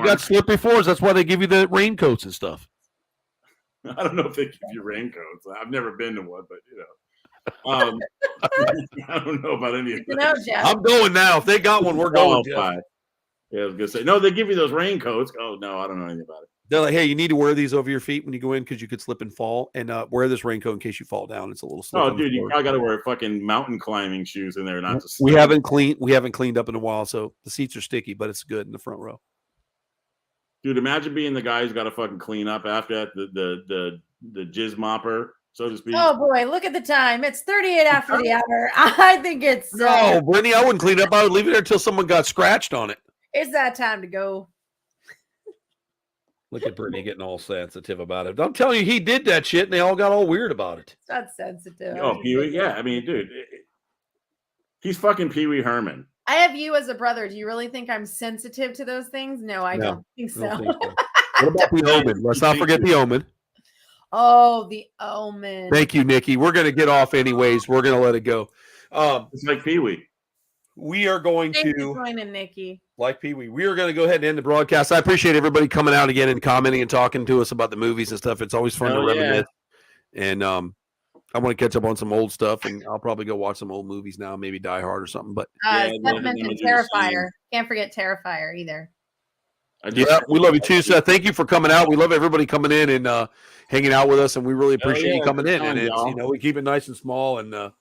got slippery floors. That's why they give you the raincoats and stuff. I don't know if they give you raincoats. I've never been to one, but you know. I don't know about any of that. I'm going now. If they got one, we're going. Yeah, I was gonna say no. They give you those raincoats. Oh no, I don't know anything about it. They're like, hey, you need to wear these over your feet when you go in because you could slip and fall, and wear this raincoat in case you fall down. It's a little. Oh, dude, you probably got to wear fucking mountain climbing shoes in there, not to. We haven't cleaned up in a while, so the seats are sticky, but it's good in the front row. Dude, imagine being the guy who's got to fucking clean up after that. The jizz mopper. So to speak. Oh boy, look at the time. It's 38 after the hour. I think it's no, Brittany. I wouldn't clean up. I would leave it there until someone got scratched on it. It's that time to go. Look at Brittany getting all sensitive about it. I'm telling you, he did that shit, and they all got all weird about it. It's not sensitive. Oh, Pee-wee, yeah. I mean, dude, he's fucking Pee-wee Herman. I have you as a brother. Do you really think I'm sensitive to those things? No, I don't think so. What about The Omen? Let's not forget The Omen. Oh, The Omen. Thank you, Nikki. We're going to get off anyways. We're going to let it go. It's like Pee-wee. We are going Thanks to for joining, Nikki. Like Pee-wee. We are going to go ahead and end the broadcast. I appreciate everybody coming out again and commenting and talking to us about the movies and stuff. It's always fun to reminisce. And I want to catch up on some old stuff, and I'll probably go watch some old movies now, maybe Die Hard or something. But Seth mentioned Terrifier. Can't forget Terrifier either. Yeah, we love you too, Seth. Thank you for coming out. We love everybody coming in and hanging out with us, and we really appreciate you coming in. And it's, we keep it nice and small. And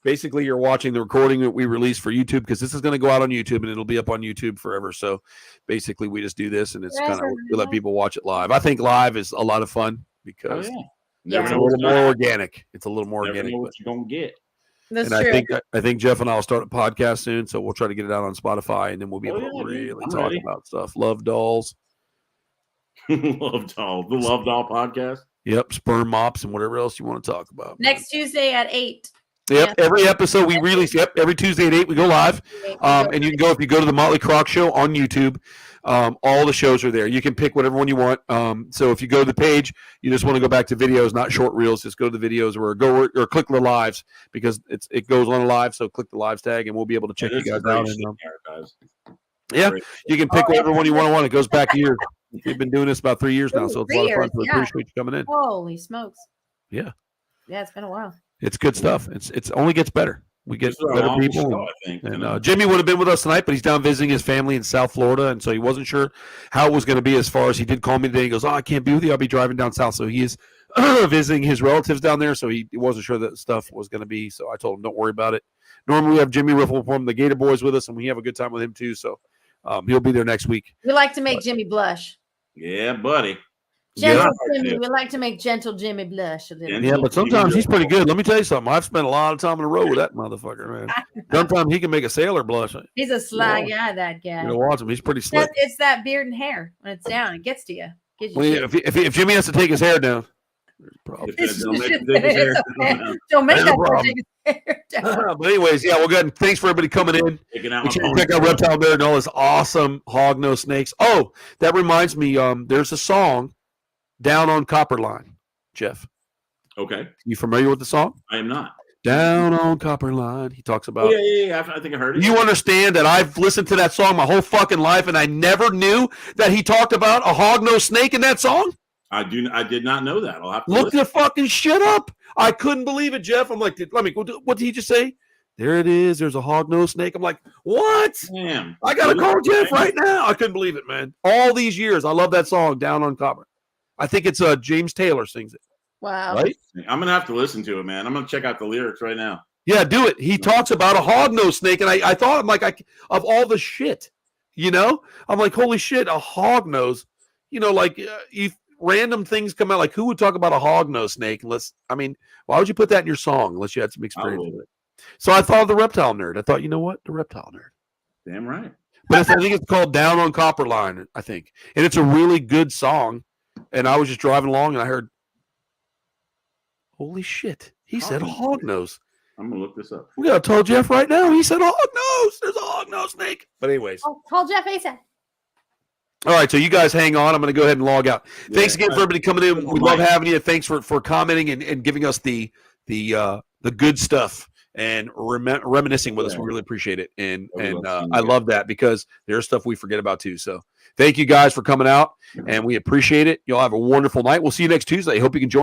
basically you're watching the recording that we released for YouTube, because this is going to go out on YouTube and it'll be up on YouTube forever. So basically we just do this, and it's kind of, we let people watch it live. I think live is a lot of fun because Never it's know a little what's more organic. It's a little more Never organic. know what you're gonna get. That's and true. I think Jeff and I will start a podcast soon, so we'll try to get it out on Spotify, and then we'll be able to really talk about stuff. Love dolls. Love doll. The Love Doll podcast. Yep, sperm mops and whatever else you want to talk about. Next Tuesday at 8. Yep, every episode we release. Yep, every Tuesday at 8 we go live. And you can go, if you go to the Motley Croc Show on YouTube, all the shows are there. You can pick whatever one you want. So if you go to the page, you just want to go back to videos, not short reels. Just go to the videos or click the lives, because it goes on live. So click the lives tag, and we'll be able to check you guys out. And, you can pick whatever one you want. It goes back years. We've been doing this about 3 years now, so it's a lot of fun. So we appreciate you coming in. Holy smokes! Yeah, it's been a while. It's good stuff. It's only gets better. We get better people. Show, I think. And Jimmy would have been with us tonight, but he's down visiting his family in South Florida, and so he wasn't sure how it was going to be. As far as, he did call me today. He goes, I can't be with you. I'll be driving down south. So he is visiting his relatives down there, so he wasn't sure that stuff was going to be. So I told him, don't worry about it. Normally we have Jimmy Riffle from the Gator Boys with us, and we have a good time with him too. So he'll be there next week. We like to make Jimmy blush. Yeah, buddy. Gentle Jimmy. We like to make gentle Jimmy blush a little. Yeah, but sometimes he's pretty good. Let me tell you something. I've spent a lot of time on the road with that motherfucker, man. Sometimes he can make a sailor blush. He's a sly guy, that guy. You watch him. He's pretty slick. It's that beard and hair. When it's down, it gets to you. If Jimmy has to take his hair down, there's problems. Don't make that boy take his hair down. But anyways, we'll go ahead and thanks for everybody coming in. Check out Reptile Nerd and all his awesome hognose snakes. Oh, that reminds me, there's a song, Down on Copperline, Jeff. Okay. You familiar with the song? I am not. Down on Copperline. He talks about. Yeah. I think I heard it. You understand that I've listened to that song my whole fucking life, and I never knew that he talked about a hognose snake in that song? I did not know that. I'll have to look the fucking shit up. I couldn't believe it, Jeff. I'm like, what did he just say? There it is. There's a hognose snake. I'm like, what? Damn. I gotta call Jeff right now. I couldn't believe it, man. All these years, I love that song, Down on Copper. I think it's James Taylor sings it. Wow. Right? I'm gonna have to listen to it, man. I'm gonna check out the lyrics right now. Yeah, do it. He talks about a hognose snake, and I thought, I'm like, of all the shit, I'm like, holy shit, a hognose. Random things come out, like, who would talk about a hognose snake? Why would you put that in your song unless you had some experience with it? So I thought of the Reptile Nerd. I thought, you know what? The Reptile Nerd. Damn right. But I think it's called Down on Copperline, I think. And it's a really good song. And I was just driving along, and I heard, holy shit. He said hognose. I'm going to look this up. We got to tell Jeff right now. He said hognose. There's a hognose snake. But anyways. Call Jeff ASAP. All right, so you guys hang on. I'm going to go ahead and log out. Thanks again for everybody coming in. We love having you. Thanks for commenting and giving us the good stuff and reminiscing with us. We really appreciate it. And I love that, because there's stuff we forget about too. So thank you guys for coming out, and we appreciate it. Y'all have a wonderful night. We'll see you next Tuesday. Hope you can join.